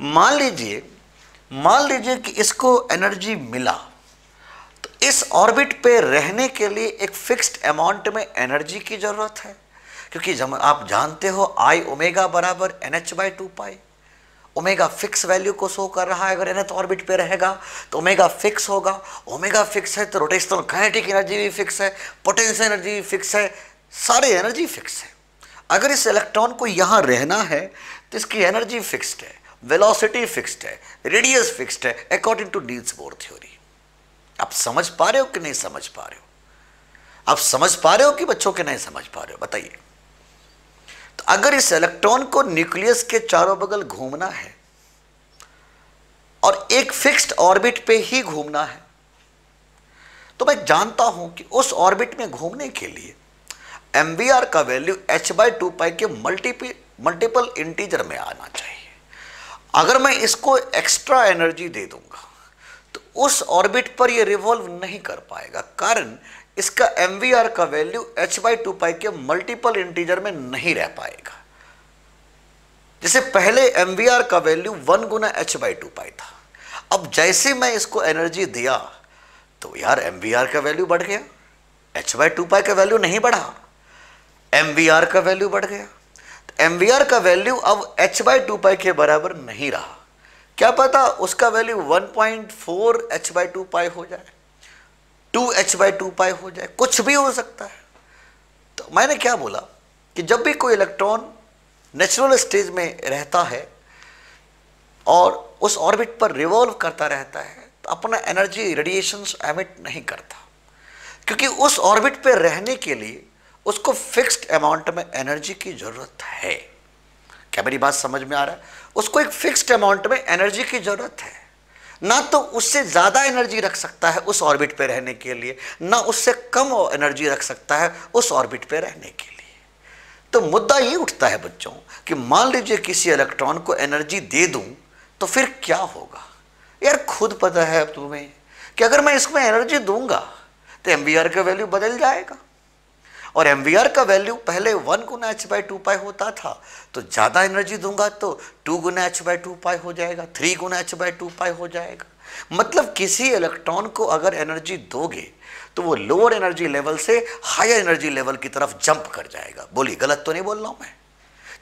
मान लीजिए कि इसको एनर्जी मिला तो इस ऑर्बिट पे रहने के लिए एक फिक्स्ड अमाउंट में एनर्जी की जरूरत है, क्योंकि जब आप जानते हो I ओमेगा बराबर NH/2 पाई, ओमेगा फिक्स वैल्यू को शो कर रहा है। अगर nth ऑर्बिट पे रहेगा तो ओमेगा फिक्स होगा, ओमेगा फिक्स है तो रोटेशनल काइनेटिक एनर्जी भी फिक्स है, पोटेंशियल एनर्जी भी फिक्स है, सारे एनर्जी फिक्स है। अगर इस इलेक्ट्रॉन को यहाँ रहना है तो इसकी एनर्जी फिक्स्ड है, वेलोसिटी फिक्स्ड है, रेडियस फिक्स्ड है according to Niels Bohr theory. आप समझ पा रहे हो कि नहीं समझ पा रहे हो? आप समझ पा रहे हो कि बच्चों के नहीं समझ पा रहे हो, बताइए। तो अगर इस इलेक्ट्रॉन को न्यूक्लियस के चारों बगल घूमना है और एक फिक्स्ड ऑर्बिट पे ही घूमना है, तो मैं जानता हूं कि उस ऑर्बिट में घूमने के लिए MVR का वैल्यू h/2π के मल्टीपल इंटीजर में आना चाहिए। अगर मैं इसको एक्स्ट्रा एनर्जी दे दूंगा तो उस ऑर्बिट पर यह रिवॉल्व नहीं कर पाएगा, कारण इसका MVR का वैल्यू h/2π के मल्टीपल इंटीजर में नहीं रह पाएगा। जैसे पहले MVR का वैल्यू 1 गुना h/2π था, अब जैसे मैं इसको एनर्जी दिया तो यार MVR का वैल्यू बढ़ गया, h/2π का वैल्यू नहीं बढ़ा, MVR का वैल्यू बढ़ गया। तो MVR का वैल्यू अब h/2π के बराबर नहीं रहा, क्या पता उसका वैल्यू 1.4 h/2π हो जाए, 2 h/2π हो जाए, कुछ भी हो सकता है। तो मैंने क्या बोला कि जब भी कोई इलेक्ट्रॉन नेचुरल स्टेज में रहता है और उस ऑर्बिट पर रिवॉल्व करता रहता है तो अपना एनर्जी रेडिएशंस एमिट नहीं करता, क्योंकि उस ऑर्बिट पर रहने के लिए उसको फिक्स्ड अमाउंट में एनर्जी की जरूरत है। क्या मेरी बात समझ में आ रहा है? उसको एक फिक्स्ड अमाउंट में एनर्जी की जरूरत है, ना तो उससे ज्यादा एनर्जी रख सकता है उस ऑर्बिट पे रहने के लिए, ना उससे कम एनर्जी रख सकता है उस ऑर्बिट पे रहने के लिए। तो मुद्दा ये उठता है बच्चों कि मान लीजिए किसी इलेक्ट्रॉन को एनर्जी दे दूं तो फिर क्या होगा। यार खुद पता है अब तुम्हें कि अगर मैं इसमें एनर्जी दूंगा तो MVR का वैल्यू बदल जाएगा, और MVR का वैल्यू पहले 1 गुना h/2π होता था, तो ज़्यादा एनर्जी दूंगा तो 2 गुना h/2π हो जाएगा, 3 गुना h/2π हो जाएगा। मतलब किसी इलेक्ट्रॉन को अगर एनर्जी दोगे तो वो लोअर एनर्जी लेवल से हायर एनर्जी लेवल की तरफ जंप कर जाएगा। बोलिए गलत तो नहीं बोल रहा हूँ मैं?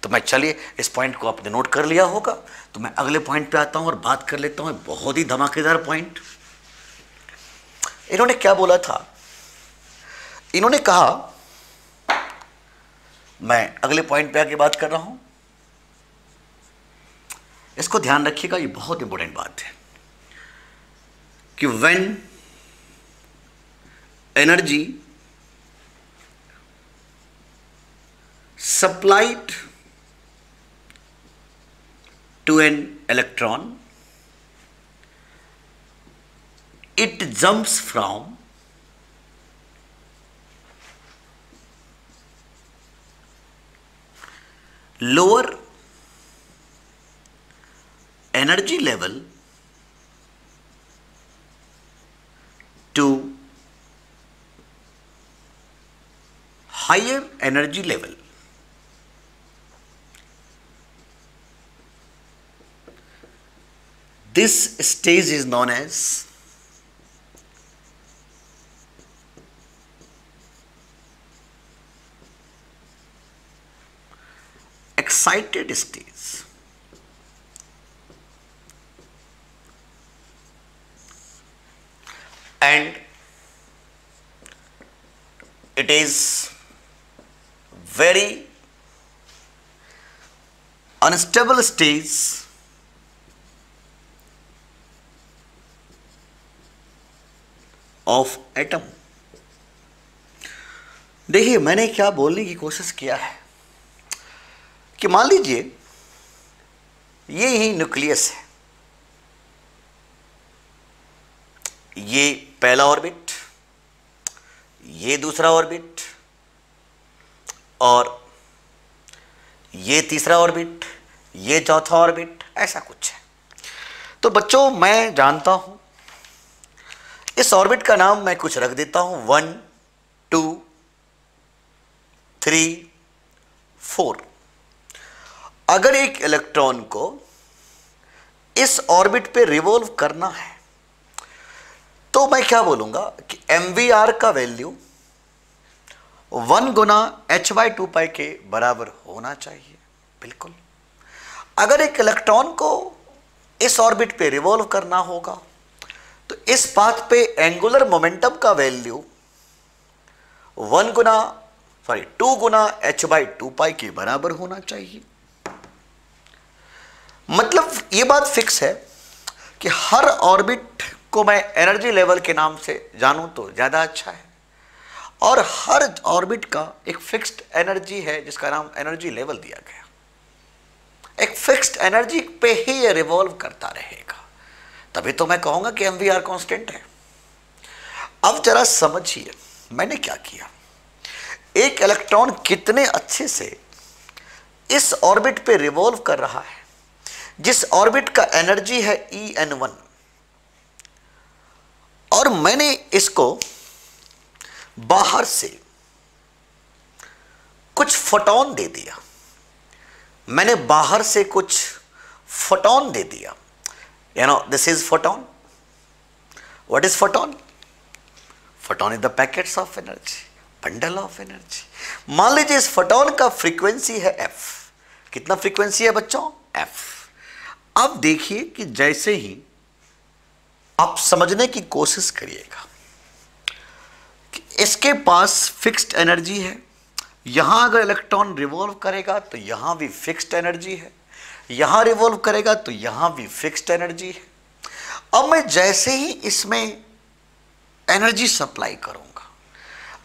तो मैं चलिए इस पॉइंट को आपने नोट कर लिया होगा, तो मैं अगले पॉइंट पे आता हूँ और बात कर लेता हूँ। बहुत ही धमाकेदार पॉइंट। इन्होंने क्या बोला था? इन्होंने कहा, मैं अगले पॉइंट पे आके बात कर रहा हूं, इसको ध्यान रखिएगा, ये बहुत इंपॉर्टेंट बात है कि when energy supplied to an electron, it jumps from lower energy level to higher energy level. This stage is known as excited stage. And it is very unstable stage of atom. देखिए मैंने क्या बोलने की कोशिश किया है कि मान लीजिए ये ही न्यूक्लियस है, ये पहला ऑर्बिट, ये दूसरा ऑर्बिट और ये तीसरा ऑर्बिट, ये चौथा ऑर्बिट, ऐसा कुछ है। तो बच्चों मैं जानता हूं इस ऑर्बिट का नाम मैं कुछ रख देता हूं 1 2 3 4। अगर एक इलेक्ट्रॉन को इस ऑर्बिट पे रिवॉल्व करना है तो मैं क्या बोलूंगा कि MVR का वैल्यू 1 गुना h/2π के बराबर होना चाहिए। बिल्कुल। अगर एक इलेक्ट्रॉन को इस ऑर्बिट पे रिवॉल्व करना होगा तो इस पाथ पे एंगुलर मोमेंटम का वैल्यू 2 गुना h/2π के बराबर होना चाहिए। मतलब ये बात फिक्स है कि हर ऑर्बिट को मैं एनर्जी लेवल के नाम से जानूं तो ज़्यादा अच्छा है। और हर ऑर्बिट का एक फिक्स्ड एनर्जी है जिसका नाम एनर्जी लेवल दिया गया। एक फिक्स्ड एनर्जी पे ही ये रिवॉल्व करता रहेगा, तभी तो मैं कहूंगा कि MVR कांस्टेंट है। अब जरा समझिए मैंने क्या किया। एक इलेक्ट्रॉन कितने अच्छे से इस ऑर्बिट पे रिवॉल्व कर रहा है जिस ऑर्बिट का एनर्जी है En1, और मैंने इसको बाहर से कुछ फोटॉन दे दिया। मैंने बाहर से कुछ फोटॉन दे दिया। This is photon. What is photon? Photon is the packets of energy, bundle of energy. मान लीजिए इस फोटॉन का फ्रीक्वेंसी है f। कितना फ्रीक्वेंसी है बच्चों? f। अब देखिए कि जैसे ही आप समझने की कोशिश करिएगा कि इसके पास फिक्स्ड एनर्जी है, यहां अगर इलेक्ट्रॉन रिवॉल्व करेगा तो यहां भी फिक्स्ड एनर्जी है, यहां रिवॉल्व करेगा तो यहां भी फिक्स्ड एनर्जी है। अब मैं जैसे ही इसमें एनर्जी सप्लाई करूंगा,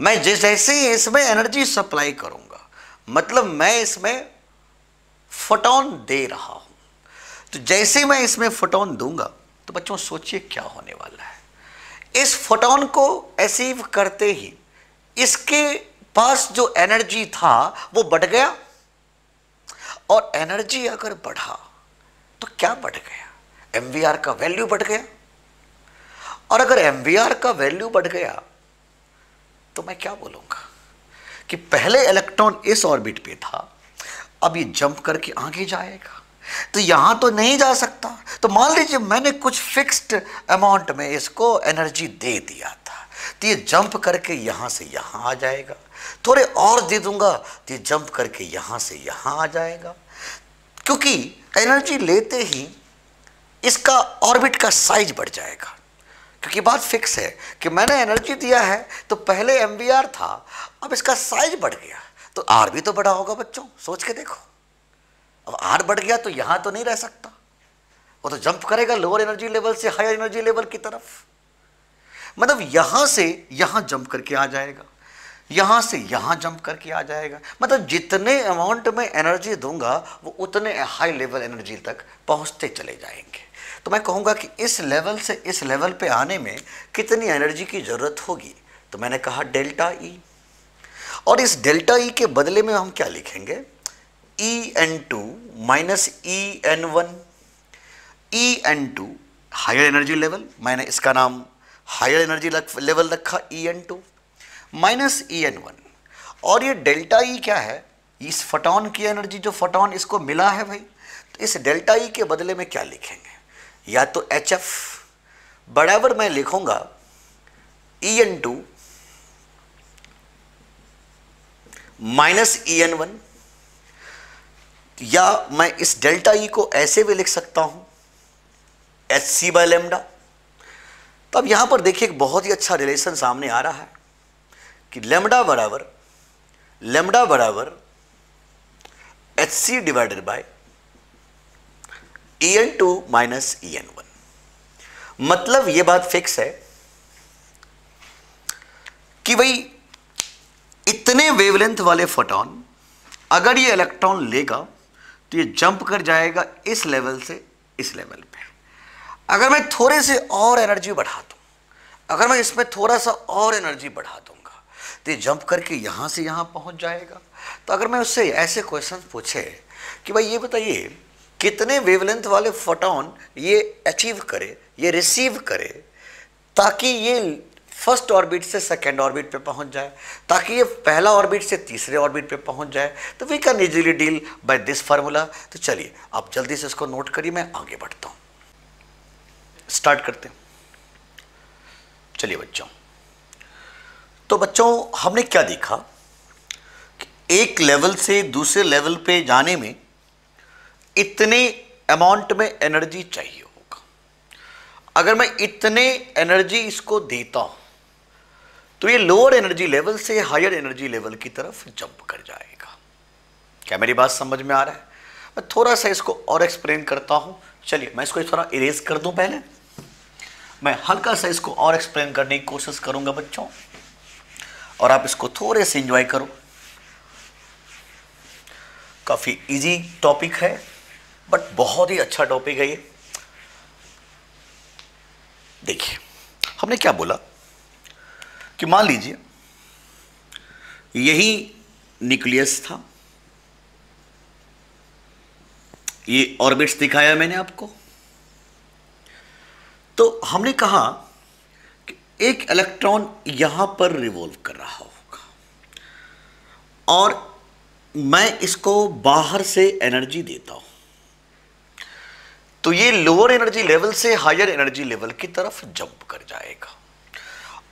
मैं जैसे ही इसमें एनर्जी सप्लाई करूंगा, मतलब मैं इसमें फोटॉन दे रहा हूं। तो जैसे ही मैं इसमें फोटॉन दूंगा तो बच्चों सोचिए क्या होने वाला है। इस फोटॉन को असीव करते ही इसके पास जो एनर्जी था वो बढ़ गया, और एनर्जी अगर बढ़ा तो क्या बढ़ गया? MVR का वैल्यू बढ़ गया। और अगर MVR का वैल्यू बढ़ गया तो मैं क्या बोलूंगा कि पहले इलेक्ट्रॉन इस ऑर्बिट पे था, अब ये जंप करके आगे जाएगा, तो यहां तो नहीं जा सकता। तो मान लीजिए मैंने कुछ फिक्स्ड अमाउंट में इसको एनर्जी दे दिया था, तो ये जंप करके यहां से यहां आ जाएगा। थोड़े और दे दूंगा तो ये जंप करके यहां से यहां आ जाएगा, क्योंकि एनर्जी लेते ही इसका ऑर्बिट का साइज बढ़ जाएगा। क्योंकि बात फिक्स है कि मैंने एनर्जी दिया है तो पहले MVR था, अब इसका साइज बढ़ गया तो R भी तो बढ़ा होगा बच्चों, सोच के देखो। अब R बढ़ गया तो यहां तो नहीं रह सकता, वो तो जंप करेगा लोअर एनर्जी लेवल से हायर एनर्जी लेवल की तरफ। मतलब यहां से यहां जंप करके आ जाएगा, यहां से यहां जंप करके आ जाएगा। मतलब जितने अमाउंट में एनर्जी दूंगा वो उतने हाई लेवल एनर्जी तक पहुंचते चले जाएंगे। तो मैं कहूंगा कि इस लेवल से इस लेवल पे आने में कितनी एनर्जी की जरूरत होगी? तो मैंने कहा डेल्टा ई, और इस डेल्टा ई के बदले में हम क्या लिखेंगे? En2 minus En1। En2 higher energy level, मैंने इसका नाम हायर एनर्जी लेवल रखा En2 माइनस En1। और ये डेल्टा ई क्या है? इस फोटॉन की एनर्जी, जो फोटॉन इसको मिला है भाई, तो इस डेल्टा ई के बदले में क्या लिखेंगे? या तो HF बराबर मैं लिखूंगा En2 माइनस En1, या मैं इस डेल्टा ई को ऐसे भी लिख सकता हूं HC बाय लेमडा। तो अब यहां पर देखिए एक बहुत ही अच्छा रिलेशन सामने आ रहा है कि लेमडा बराबर HC divided by En2 minus En1। मतलब यह बात फिक्स है कि भाई इतने वेवलेंथ वाले फोटॉन अगर ये इलेक्ट्रॉन लेगा तो ये जंप कर जाएगा इस लेवल से इस लेवल पे। अगर मैं थोड़े से और एनर्जी बढ़ा दूं, अगर मैं इसमें थोड़ा सा और एनर्जी बढ़ा दूंगा तो ये जंप करके यहां से यहां पहुंच जाएगा। तो अगर मैं उससे ऐसे क्वेश्चन पूछे कि भाई ये बताइए कितने वेवलेंथ वाले फोटॉन ये अचीव करे, ये रिसीव करे, ताकि ये फर्स्ट ऑर्बिट से सेकेंड ऑर्बिट पे पहुंच जाए, ताकि ये पहला ऑर्बिट से तीसरे ऑर्बिट पे पहुंच जाए, तो we can easily deal by this formula. तो चलिए आप जल्दी से इसको नोट करिए, मैं आगे बढ़ता हूं, स्टार्ट करते हैं। चलिए बच्चों, तो बच्चों हमने क्या देखा कि एक लेवल से दूसरे लेवल पे जाने में इतने अमाउंट में एनर्जी चाहिए होगा। अगर मैं इतने एनर्जी इसको देता हूं तो ये लोअर एनर्जी लेवल से हायर एनर्जी लेवल की तरफ जंप कर जाएगा। क्या मेरी बात समझ में आ रहा है? मैं थोड़ा सा इसको और एक्सप्लेन करता हूं। चलिए मैं इसको थोड़ा इरेज कर दूं, पहले मैं हल्का सा इसको और एक्सप्लेन करने की कोशिश करूंगा बच्चों। और आप इसको थोड़े से एंजॉय करो। काफी इजी टॉपिक है बट बहुत ही अच्छा टॉपिक है ये। देखिए हमने क्या बोला कि मान लीजिए यही न्यूक्लियस था, ये ऑर्बिट्स दिखाया मैंने आपको। तो हमने कहा कि एक इलेक्ट्रॉन यहां पर रिवॉल्व कर रहा होगा और मैं इसको बाहर से एनर्जी देता हूं, तो ये लोअर एनर्जी लेवल से हायर एनर्जी लेवल की तरफ जंप कर जाएगा।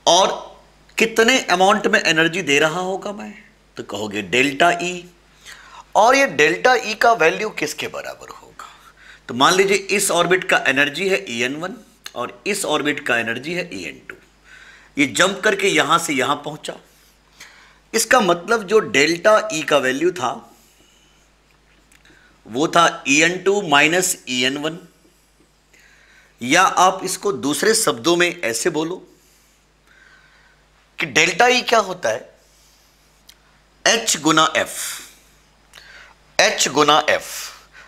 और कितने अमाउंट में एनर्जी दे रहा होगा मैं, तो कहोगे डेल्टा ई। और ये डेल्टा ई का वैल्यू किसके बराबर होगा, तो मान लीजिए इस ऑर्बिट का एनर्जी है En1 और इस ऑर्बिट का एनर्जी है En2। ये जंप करके यहां से यहां पहुंचा, इसका मतलब जो डेल्टा ई का वैल्यू था वो था En2 माइनस En1, या आप इसको दूसरे शब्दों में ऐसे बोलो कि डेल्टा ई क्या होता है, H Guna F, H Guna F,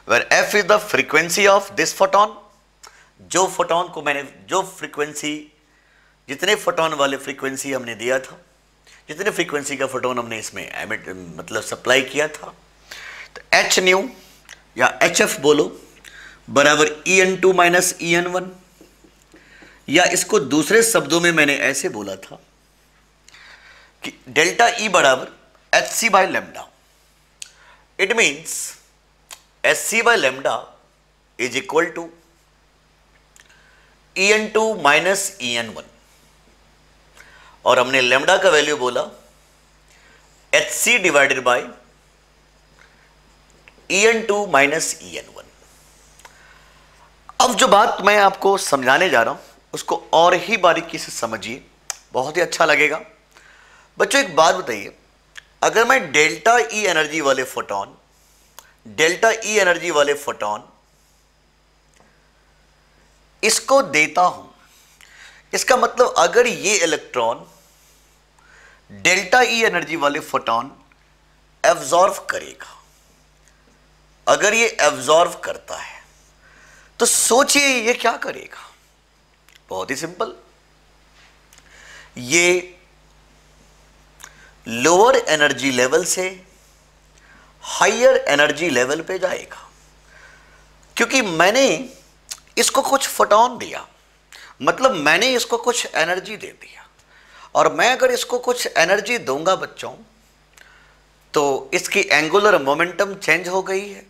where F is the frequency of this photon। जो फोटोन को मैंने, जो फ्रीक्वेंसी, जितने फोटोन वाले फ्रीक्वेंसी हमने दिया था, जितने फ्रीक्वेंसी का फोटोन हमने इसमें एमिट मतलब सप्लाई किया था, तो H न्यू या HF बोलो बराबर En2 माइनस En1, या इसको दूसरे शब्दों में मैंने ऐसे बोला था कि डेल्टा ई बराबर Hc by lambda. It means Hc by lambda is equal to En2 minus En1, और हमने लैम्डा का वैल्यू बोला Hc divided by En2 minus En1। अब जो बात मैं आपको समझाने जा रहा हूं उसको और ही बारीकी से समझिए, बहुत ही अच्छा लगेगा। बच्चों एक बात बताइए, अगर मैं डेल्टा ई एनर्जी वाले फोटोन, डेल्टा ई एनर्जी वाले फोटोन इसको देता हूं, इसका मतलब अगर ये इलेक्ट्रॉन डेल्टा ई एनर्जी वाले फोटोन एब्जॉर्व करेगा, अगर ये एब्जॉर्व करता है तो सोचिए ये क्या करेगा। बहुत ही सिंपल, ये लोअर एनर्जी लेवल से हायर एनर्जी लेवल पे जाएगा, क्योंकि मैंने इसको कुछ फोटोन दिया, मतलब मैंने इसको कुछ एनर्जी दे दिया। और मैं अगर इसको कुछ एनर्जी दूंगा बच्चों, तो इसकी एंगुलर मोमेंटम चेंज हो गई है,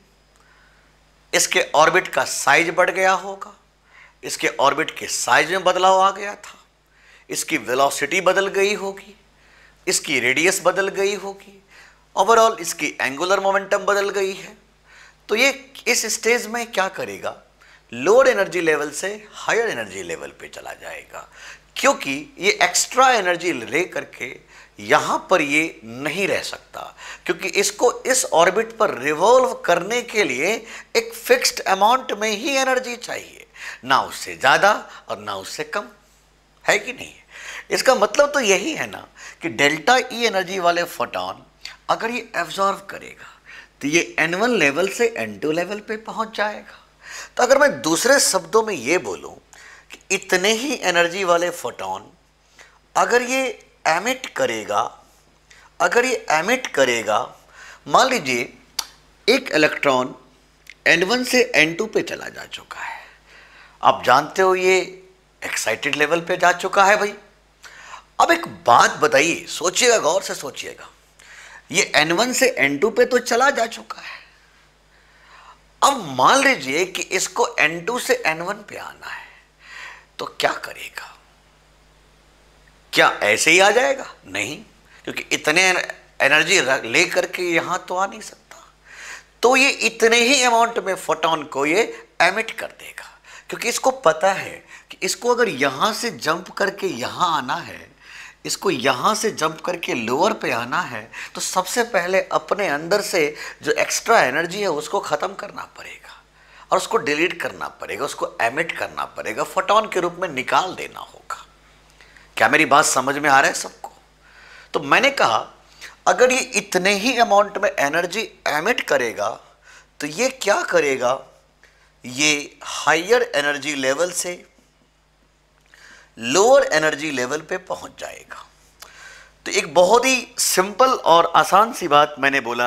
इसके ऑर्बिट का साइज बढ़ गया होगा, इसके ऑर्बिट के साइज में बदलाव आ गया था, इसकी वेलोसिटी बदल गई होगी, इसकी रेडियस बदल गई होगी, ओवरऑल इसकी एंगुलर मोमेंटम बदल गई है। तो ये इस स्टेज में क्या करेगा, लोअर एनर्जी लेवल से हायर एनर्जी लेवल पे चला जाएगा, क्योंकि ये एक्स्ट्रा एनर्जी ले करके यहां पर ये नहीं रह सकता, क्योंकि इसको इस ऑर्बिट पर रिवॉल्व करने के लिए एक फिक्स्ड अमाउंट में ही एनर्जी चाहिए, ना उससे ज्यादा और ना उससे कम, है कि नहीं। इसका मतलब तो यही है ना कि डेल्टा ई एनर्जी वाले फोटोन अगर ये एब्जॉर्व करेगा तो ये N1 लेवल से N2 लेवल पे पहुंच जाएगा। तो अगर मैं दूसरे शब्दों में ये बोलूं कि इतने ही एनर्जी वाले फोटोन अगर ये एमिट करेगा, अगर ये एमिट करेगा, मान लीजिए एक इलेक्ट्रॉन N1 से N2 पे चला जा चुका है, आप जानते हो ये एक्साइटेड लेवल पे जा चुका है भाई। अब एक बात बताइए, सोचिएगा, गौर से सोचिएगा, ये N1 से N2 पे तो चला जा चुका है, अब मान लीजिए कि इसको N2 से N1 पे आना है, तो क्या करेगा, क्या ऐसे ही आ जाएगा? नहीं, क्योंकि इतने एनर्जी ले करके यहां तो आ नहीं सकता, तो ये इतने ही अमाउंट में फोटोन को ये एमिट कर देगा, क्योंकि इसको पता है कि इसको अगर यहां से जंप करके यहां आना है, इसको यहां से जंप करके लोअर पे आना है, तो सबसे पहले अपने अंदर से जो एक्स्ट्रा एनर्जी है उसको खत्म करना पड़ेगा और उसको डिलीट करना पड़ेगा, उसको एमिट करना पड़ेगा, फोटोन के रूप में निकाल देना होगा। क्या मेरी बात समझ में आ रहा है सबको? तो मैंने कहा अगर ये इतने ही अमाउंट में एनर्जी एमिट करेगा तो ये क्या करेगा, ये हायर एनर्जी लेवल से लोअर एनर्जी लेवल पे पहुंच जाएगा। तो एक बहुत ही सिंपल और आसान सी बात मैंने बोला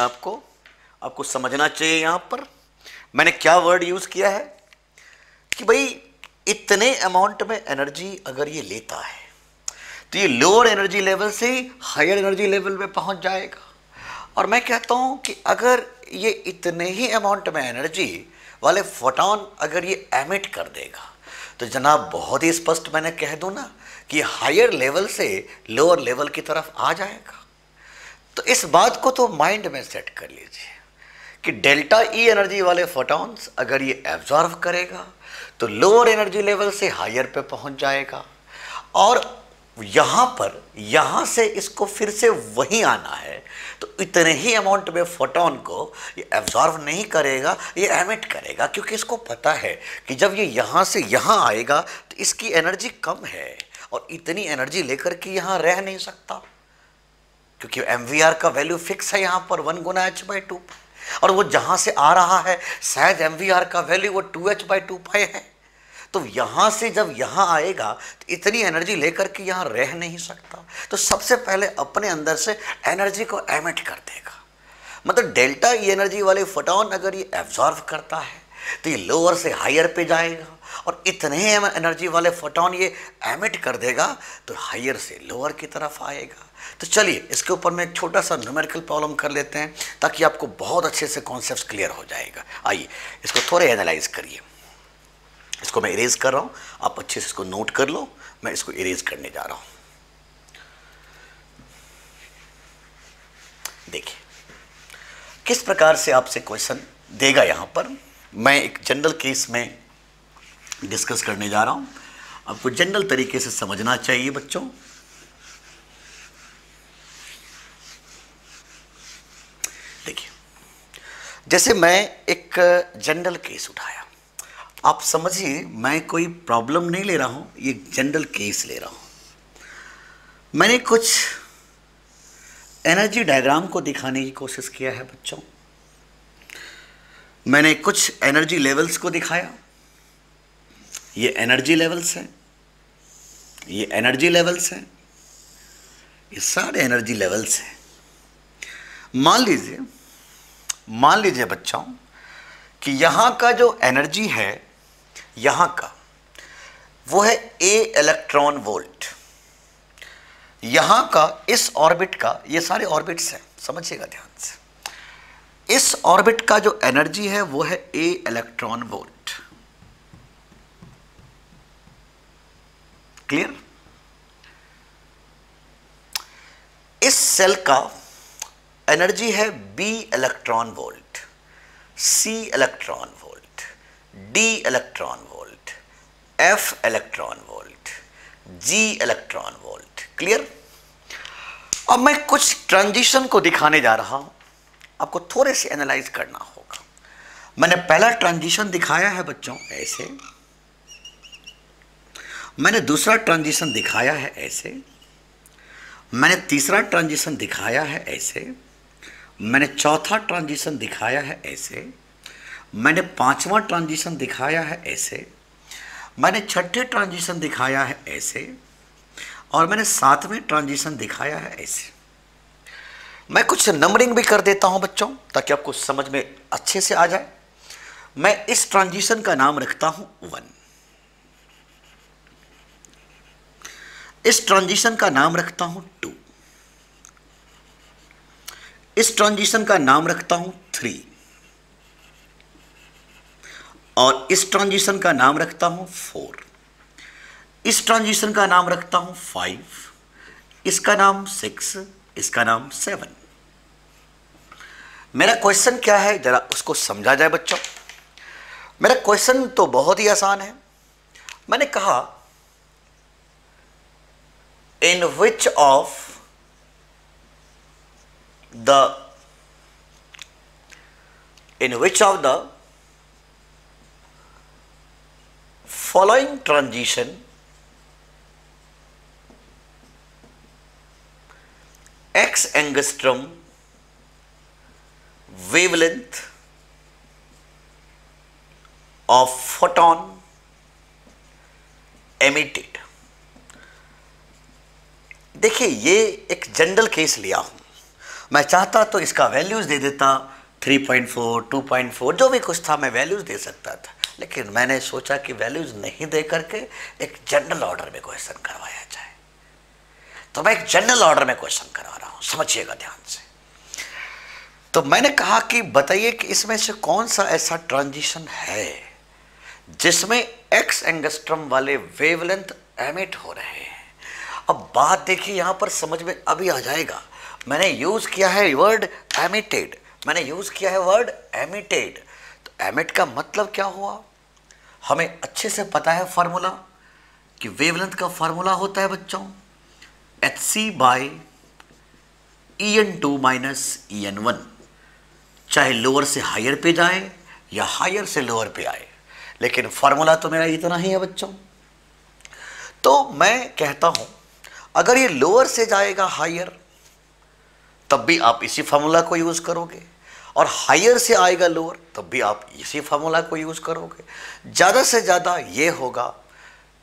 आपको समझना चाहिए। यहां पर मैंने क्या वर्ड यूज किया है कि भाई इतने अमाउंट में एनर्जी अगर ये लेता है तो ये लोअर एनर्जी लेवल से हायर एनर्जी लेवल पे पहुंच जाएगा। और मैं कहता हूं कि अगर ये इतने ही अमाउंट में एनर्जी वाले फोटॉन अगर ये एमिट कर देगा तो जनाब बहुत ही स्पष्ट मैंने कह दूं ना कि हायर लेवल से लोअर लेवल की तरफ आ जाएगा। तो इस बात को तो माइंड में सेट कर लीजिए कि डेल्टा ई एनर्जी वाले फोटॉन्स अगर ये एब्जॉर्व करेगा तो लोअर एनर्जी लेवल से हायर पे पहुंच जाएगा, और यहां से इसको फिर से वहीं आना है तो इतने ही अमाउंट में फोटॉन को ये एब्जॉर्व नहीं करेगा, ये एमिट करेगा, क्योंकि इसको पता है कि जब ये यहां से यहां आएगा तो इसकी एनर्जी कम है और इतनी एनर्जी लेकर के यहां रह नहीं सकता, क्योंकि एमवीआर का वैल्यू फिक्स है यहां पर 1 गुना h/2, और वो जहां से आ रहा है शायद एमवीआर का वैल्यू वो 2h/2 है। तो यहां से जब यहां आएगा तो इतनी एनर्जी लेकर के यहां रह नहीं सकता, तो सबसे पहले अपने अंदर से एनर्जी को एमिट कर देगा। मतलब डेल्टा ई एनर्जी वाले फोटॉन अगर ये एब्जॉर्व करता है तो ये लोअर से हायर पे जाएगा, और इतने एनर्जी वाले फोटॉन ये एमिट कर देगा तो हायर से लोअर की तरफ आएगा। तो चलिए इसके ऊपर में एक छोटा सा न्यूमेरिकल प्रॉब्लम कर लेते हैं ताकि आपको बहुत अच्छे से कॉन्सेप्ट्स क्लियर हो जाएगा। आइए इसको थोड़े एनालाइज करिए। इसको मैं इरेज कर रहा हूं, आप अच्छे से इसको नोट कर लो, मैं इसको इरेज करने जा रहा हूं। देखिए किस प्रकार से आपसे क्वेश्चन देगा। यहां पर मैं एक जनरल केस में डिस्कस करने जा रहा हूं, आपको जनरल तरीके से समझना चाहिए बच्चों। देखिए जैसे मैं एक जनरल केस उठाया, आप समझिए मैं कोई प्रॉब्लम नहीं ले रहा हूं, ये जनरल केस ले रहा हूं। मैंने कुछ एनर्जी डायग्राम को दिखाने की कोशिश किया है बच्चों। मैंने कुछ एनर्जी लेवल्स को दिखाया, ये एनर्जी लेवल्स हैं, ये एनर्जी लेवल्स हैं, ये सारे एनर्जी लेवल्स हैं। मान लीजिए बच्चों कि यहां का जो एनर्जी है यहां का वो है A इलेक्ट्रॉन वोल्ट। यहां का इस ऑर्बिट का, ये सारे ऑर्बिट्स हैं समझिएगा ध्यान से, इस ऑर्बिट का जो एनर्जी है वो है A इलेक्ट्रॉन वोल्ट। क्लियर? इस सेल का एनर्जी है B electron volt, C electron volt, D electron volt, F electron volt, G electron volt. Clear? अब मैं कुछ ट्रांजिशन को दिखाने जा रहा हूं, आपको थोड़े से एनालाइज करना होगा। मैंने पहला ट्रांजिशन दिखाया है बच्चों ऐसे, मैंने दूसरा ट्रांजिशन दिखाया है ऐसे, मैंने तीसरा ट्रांजिशन दिखाया है ऐसे, मैंने चौथा ट्रांजिशन दिखाया है ऐसे, मैंने पांचवा ट्रांजिशन दिखाया है ऐसे, मैंने छठे ट्रांजिशन दिखाया है ऐसे, और मैंने सातवें ट्रांजिशन दिखाया है ऐसे। मैं कुछ नंबरिंग भी कर देता हूं बच्चों ताकि आपको समझ में अच्छे से आ जाए। मैं इस ट्रांजिशन का नाम रखता हूं 1, इस ट्रांजिशन का नाम रखता हूं 2, इस ट्रांजिशन का नाम रखता हूं 3, और इस ट्रांजिशन का नाम रखता हूं 4, इस ट्रांजिशन का नाम रखता हूं 5, इसका नाम 6, इसका नाम 7। मेरा क्वेश्चन क्या है जरा उसको समझा जाए बच्चों। मेरा क्वेश्चन तो बहुत ही आसान है। मैंने कहा in which of the following transition x angstrom wavelength of photon emitted. देखिए ये एक जनरल केस लिया हूं, मैं चाहता तो इसका वैल्यूज दे देता 3.4, 2.4 जो भी कुछ था मैं वैल्यूज दे सकता था, लेकिन मैंने सोचा कि वैल्यूज नहीं दे करके एक जनरल ऑर्डर में क्वेश्चन करवाया जाए। तो मैं एक जनरल ऑर्डर में क्वेश्चन करवा रहा हूं, समझिएगा ध्यान से। तो मैंने कहा कि बताइए कि इसमें से कौन सा ऐसा ट्रांजिशन है जिसमें एक्स एंगस्ट्रम वाले वेवलेंथ एमिट हो रहे हैं। अब बात देखिए यहां पर समझ में अभी आ जाएगा, मैंने यूज किया है वर्ड एमिटेड, मैंने यूज किया है वर्ड एमिटेड। तो एमिट का मतलब क्या हुआ, हमें अच्छे से पता है फॉर्मूला कि वेवलेंथ का फॉर्मूला होता है बच्चों hc by En2 minus En1, चाहे लोअर से हायर पे जाए या हायर से लोअर पे आए, लेकिन फॉर्मूला तो मेरा इतना ही है बच्चों। तो मैं कहता हूं अगर ये लोअर से जाएगा हायर तब भी आप इसी फॉर्मूला को यूज करोगे, और हायर से आएगा लोअर तब भी आप इसी फॉर्मूला को यूज करोगे। ज़्यादा से ज़्यादा ये होगा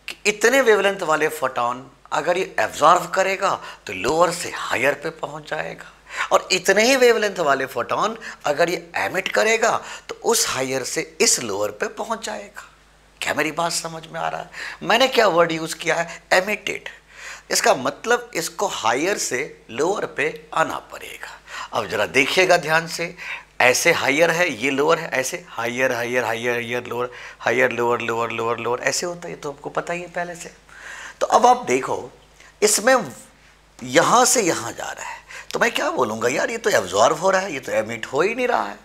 कि इतने वेवलेंथ वाले फोटोन अगर ये एब्जॉर्व करेगा तो लोअर से हायर पे पहुंच जाएगा, और इतने ही वेवलेंथ वाले फोटोन अगर ये एमिट करेगा तो उस हायर से इस लोअर पे पहुंच जाएगा। क्या मेरी बात समझ में आ रहा है? मैंने क्या वर्ड यूज किया है, एमिटेड। इसका मतलब इसको हायर से लोअर पे आना पड़ेगा। अब जरा देखिएगा ध्यान से, ऐसे हायर है ये लोअर है, ऐसे higher higher higher higher lower, higher lower lower lower lower ऐसे होता है, तो आपको पता ही है पहले से। तो अब आप देखो इसमें यहां से यहां जा रहा है, तो मैं क्या बोलूंगा यार ये तो एब्जॉर्ब हो रहा है, ये तो एमिट हो ही नहीं रहा है।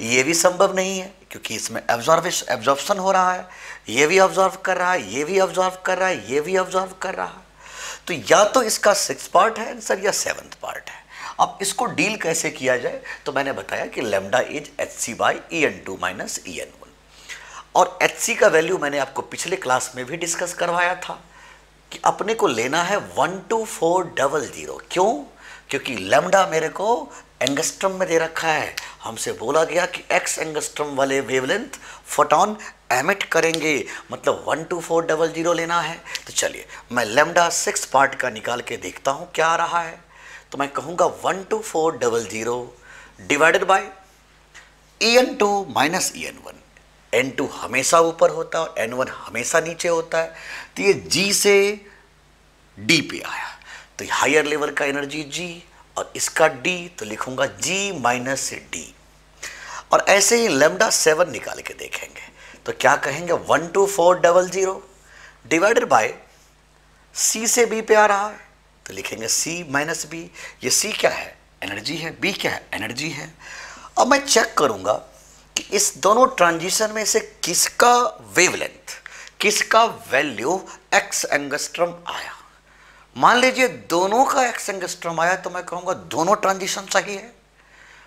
ये भी संभव नहीं है क्योंकि इसमें एब्जॉर्प्शन हो रहा है, ये भी ऑब्जॉर्व कर रहा है, ये भी ऑब्जॉर्व कर रहा है, ये भी ऑब्जॉर्व कर रहा है। तो या तो इसका 6th पार्ट है आंसर या 7th पार्ट है। अब इसको डील कैसे किया जाए, तो मैंने बताया कि lambda is hc by En2 minus En1, और hc का वैल्यू मैंने आपको पिछले क्लास में भी डिस्कस करवाया था कि अपने को लेना है 12400। क्यों? क्योंकि लैम्डा मेरे को एंगस्ट्रम में दे रखा है, हमसे बोला गया कि x एंगस्ट्रम वाले वेवलेंथ फोटोन एमिट करेंगे, मतलब 12400 लेना है। तो चलिए मैं लैम्डा 6 पार्ट का निकाल के देखता हूं क्या आ रहा है। तो मैं कहूंगा 12400 divided by En2 minus En1। N2 हमेशा ऊपर होता है और N1 हमेशा नीचे होता है, तो ये G से D पे आया, तो हायर लेवल का एनर्जी G और इसका D, तो लिखूंगा G माइनस D। और ऐसे ही लैम्डा 7 निकाल के देखेंगे तो क्या कहेंगे, 12400 डिवाइडेड बाय C से B पे आ रहा है, तो लिखेंगे C माइनस B। ये C क्या है, एनर्जी है, B क्या है, एनर्जी है। अब मैं चेक करूंगा कि इस दोनों ट्रांजिशन में से किसका वेवलेंथ, किसका वैल्यू x एंगस्ट्रम आया। मान लीजिए दोनों का x एंगस्ट्रम आया तो मैं कहूंगा दोनों ट्रांजिशन सही है।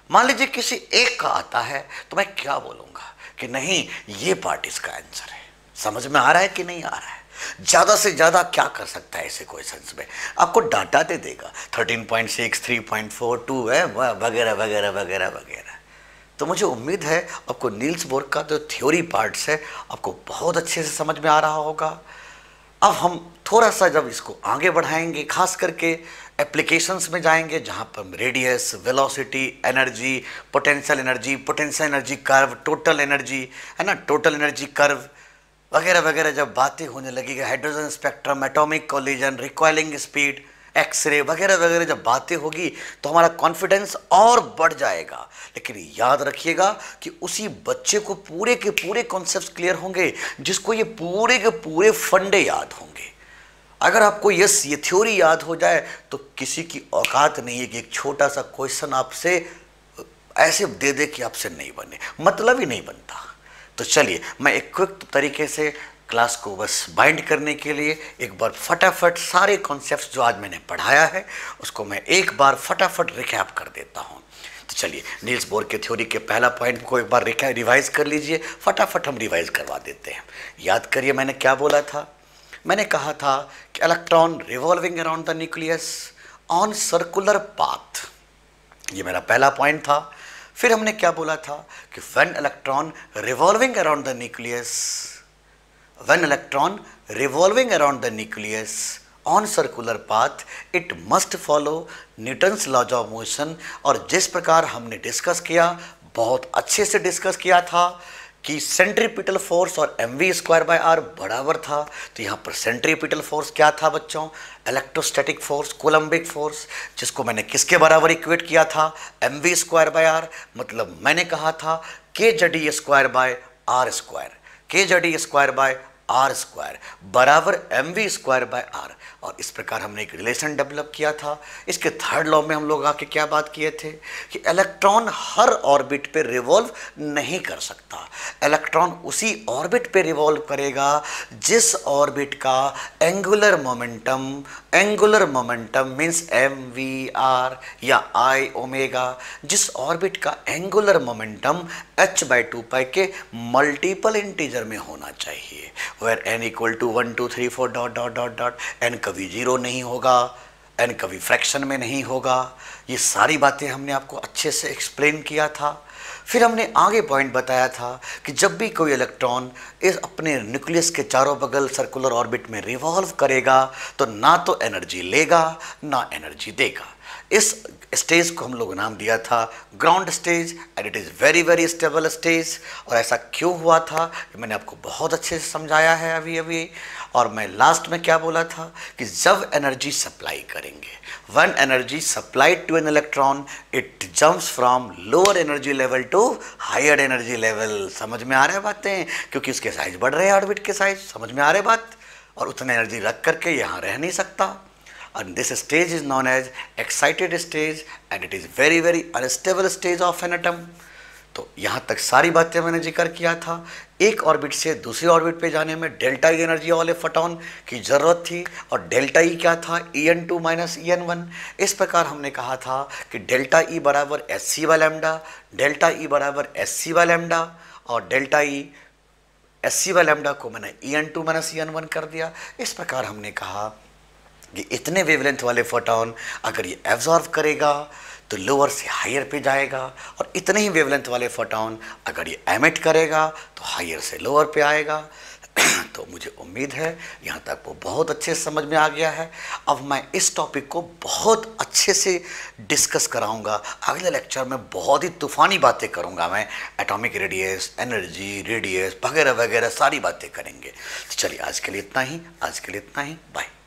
मान लीजिए किसी एक का आता है तो मैं क्या बोलूंगा कि नहीं ये पार्ट इसका आंसर है। समझ में आ रहा है कि नहीं आ रहा है? ज्यादा से ज्यादा क्या कर सकता है ऐसे क्वेश्चंस में, आपको डाटा दे देगा 13.6, 3.42 है वगैरह वगैरह वगैरह वगैरह। तो मुझे उम्मीद है आपको नील्स बोर का जो थ्योरी पार्ट्स है आपको बहुत अच्छे से समझ में आ रहा होगा। अब हम थोड़ा सा जब इसको आगे बढ़ाएंगे, खास करके एप्लीकेशंस में जाएंगे जहाँ पर radius, velocity, energy, potential energy curve, total energy है ना, टोटल एनर्जी कर्व वगैरह वगैरह जब बातें होने लगेगी, hydrogen spectrum, atomic collision, recoiling speed, X-ray वगैरह वगैरह जब बातें होगी तो हमारा कॉन्फिडेंस और बढ़ जाएगा। लेकिन याद रखिएगा कि उसी बच्चे को पूरे के पूरे कॉन्सेप्ट्स क्लियर होंगे जिसको ये पूरे के पूरे फंडे याद होंगे। अगर आपको ये थ्योरी याद हो जाए तो किसी की औकात नहीं है कि एक छोटा सा क्वेश्चन आपसे ऐसे दे दे कि आपसे नहीं बने, मतलब ही नहीं बनता। तो चलिए मैं एक क्विक तरीके से क्लास को बस बाइंड करने के लिए एक बार फटाफट सारे कॉन्सेप्ट्स जो आज मैंने पढ़ाया है उसको मैं एक बार फटाफट रिकैप कर देता हूँ। तो चलिए नील्स बोर के थ्योरी के पहला पॉइंट को एक बार रिवाइज कर लीजिए, फटाफट हम रिवाइज करवा देते हैं। याद करिए मैंने क्या बोला था, मैंने कहा था कि electron revolving around the nucleus on circular path, ये मेरा पहला पॉइंट था। फिर हमने क्या बोला था कि when electron revolving around the nucleus, when electron revolving around the nucleus on circular path it must follow Newton's laws of motion. और जिस प्रकार हमने डिस्कस किया, बहुत अच्छे से डिस्कस किया था कि सेंट्रीपिटल फोर्स और mv²/r बराबर था। तो यहाँ पर सेंट्रीपिटल फोर्स क्या था बच्चों? इलेक्ट्रोस्टैटिक फोर्स, कोलम्बिक फोर्स, जिसको मैंने किसके बराबर इक्वेट किया था? mv²/r। मतलब मैंने कहा था kZe²/r², kZe²/r² बराबर mv²/r। और इस प्रकार हमने एक रिलेशन डेवलप किया था। इसके थर्ड लॉ में हम लोग आके क्या बात किए थे कि इलेक्ट्रॉन हर ऑर्बिट पे रिवॉल्व नहीं कर सकता। इलेक्ट्रॉन उसी ऑर्बिट पे रिवॉल्व करेगा जिस ऑर्बिट का एंगुलर मोमेंटम मीन्स mvr या I ओमेगा, जिस ऑर्बिट का एंगुलर मोमेंटम h/2π के मल्टीपल इंटीजर में होना चाहिए, वेयर n = 1 2 3 4 ... n कभी 0 नहीं होगा, n कभी फ्रैक्शन में नहीं होगा। ये सारी बातें हमने आपको अच्छे से एक्सप्लेन किया था। फिर हमने आगे पॉइंट बताया था कि जब भी कोई इलेक्ट्रॉन इस अपने न्यूक्लियस के चारों बगल सर्कुलर ऑर्बिट में रिवॉल्व करेगा तो ना तो एनर्जी लेगा ना एनर्जी देगा। इस स्टेज को हम लोग नाम दिया था ground stage, and it is very stable stage. और ऐसा क्यों हुआ था मैंने आपको बहुत अच्छे से समझाया है अभी। और मैं लास्ट में क्या बोला था कि जब एनर्जी सप्लाई करेंगे, when energy supplied to an electron it jumps from lower energy level to higher energy level. समझ में आ रहा है बातें? क्योंकि उसके साइज बढ़ रहे हैं, ऑर्बिट के साइज। समझ में आ रही बात? और उतनी एनर्जी रख करके यहाँ रह नहीं सकता। And this stage is known as excited stage and it is very unstable stage of an atom। तो यहाँ तक सारी बातें मैंने जिक्र किया था। एक ऑर्बिट से दूसरी ऑर्बिट पे जाने में डेल्टा ई एनर्जी वाले फोटॉन की ज़रूरत थी, और डेल्टा ई क्या था? En2 - En1। इस प्रकार हमने कहा था कि डेल्टा ई बराबर Sc/λ, डेल्टा ई बराबर Sc/λ, और डेल्टा ई Sc/λ को मैंने En2 - En1 कर दिया। इस प्रकार हमने कहा कि इतने वेवलेंथ वाले फोटॉन अगर ये एब्जॉर्व करेगा तो लोअर से हायर पे जाएगा, और इतने ही वेवलेंथ वाले फोटॉन अगर ये एमिट करेगा तो हायर से लोअर पे आएगा। तो मुझे उम्मीद है यहाँ तक वो बहुत अच्छे से समझ में आ गया है। अब मैं इस टॉपिक को बहुत अच्छे से डिस्कस कराऊंगा। अगले लेक्चर में बहुत ही तूफ़ानी बातें करूंगा मैं, एटॉमिक रेडियस, एनर्जी, रेडियस वगैरह सारी बातें करेंगे। तो चलिए आज के लिए इतना ही, बाय।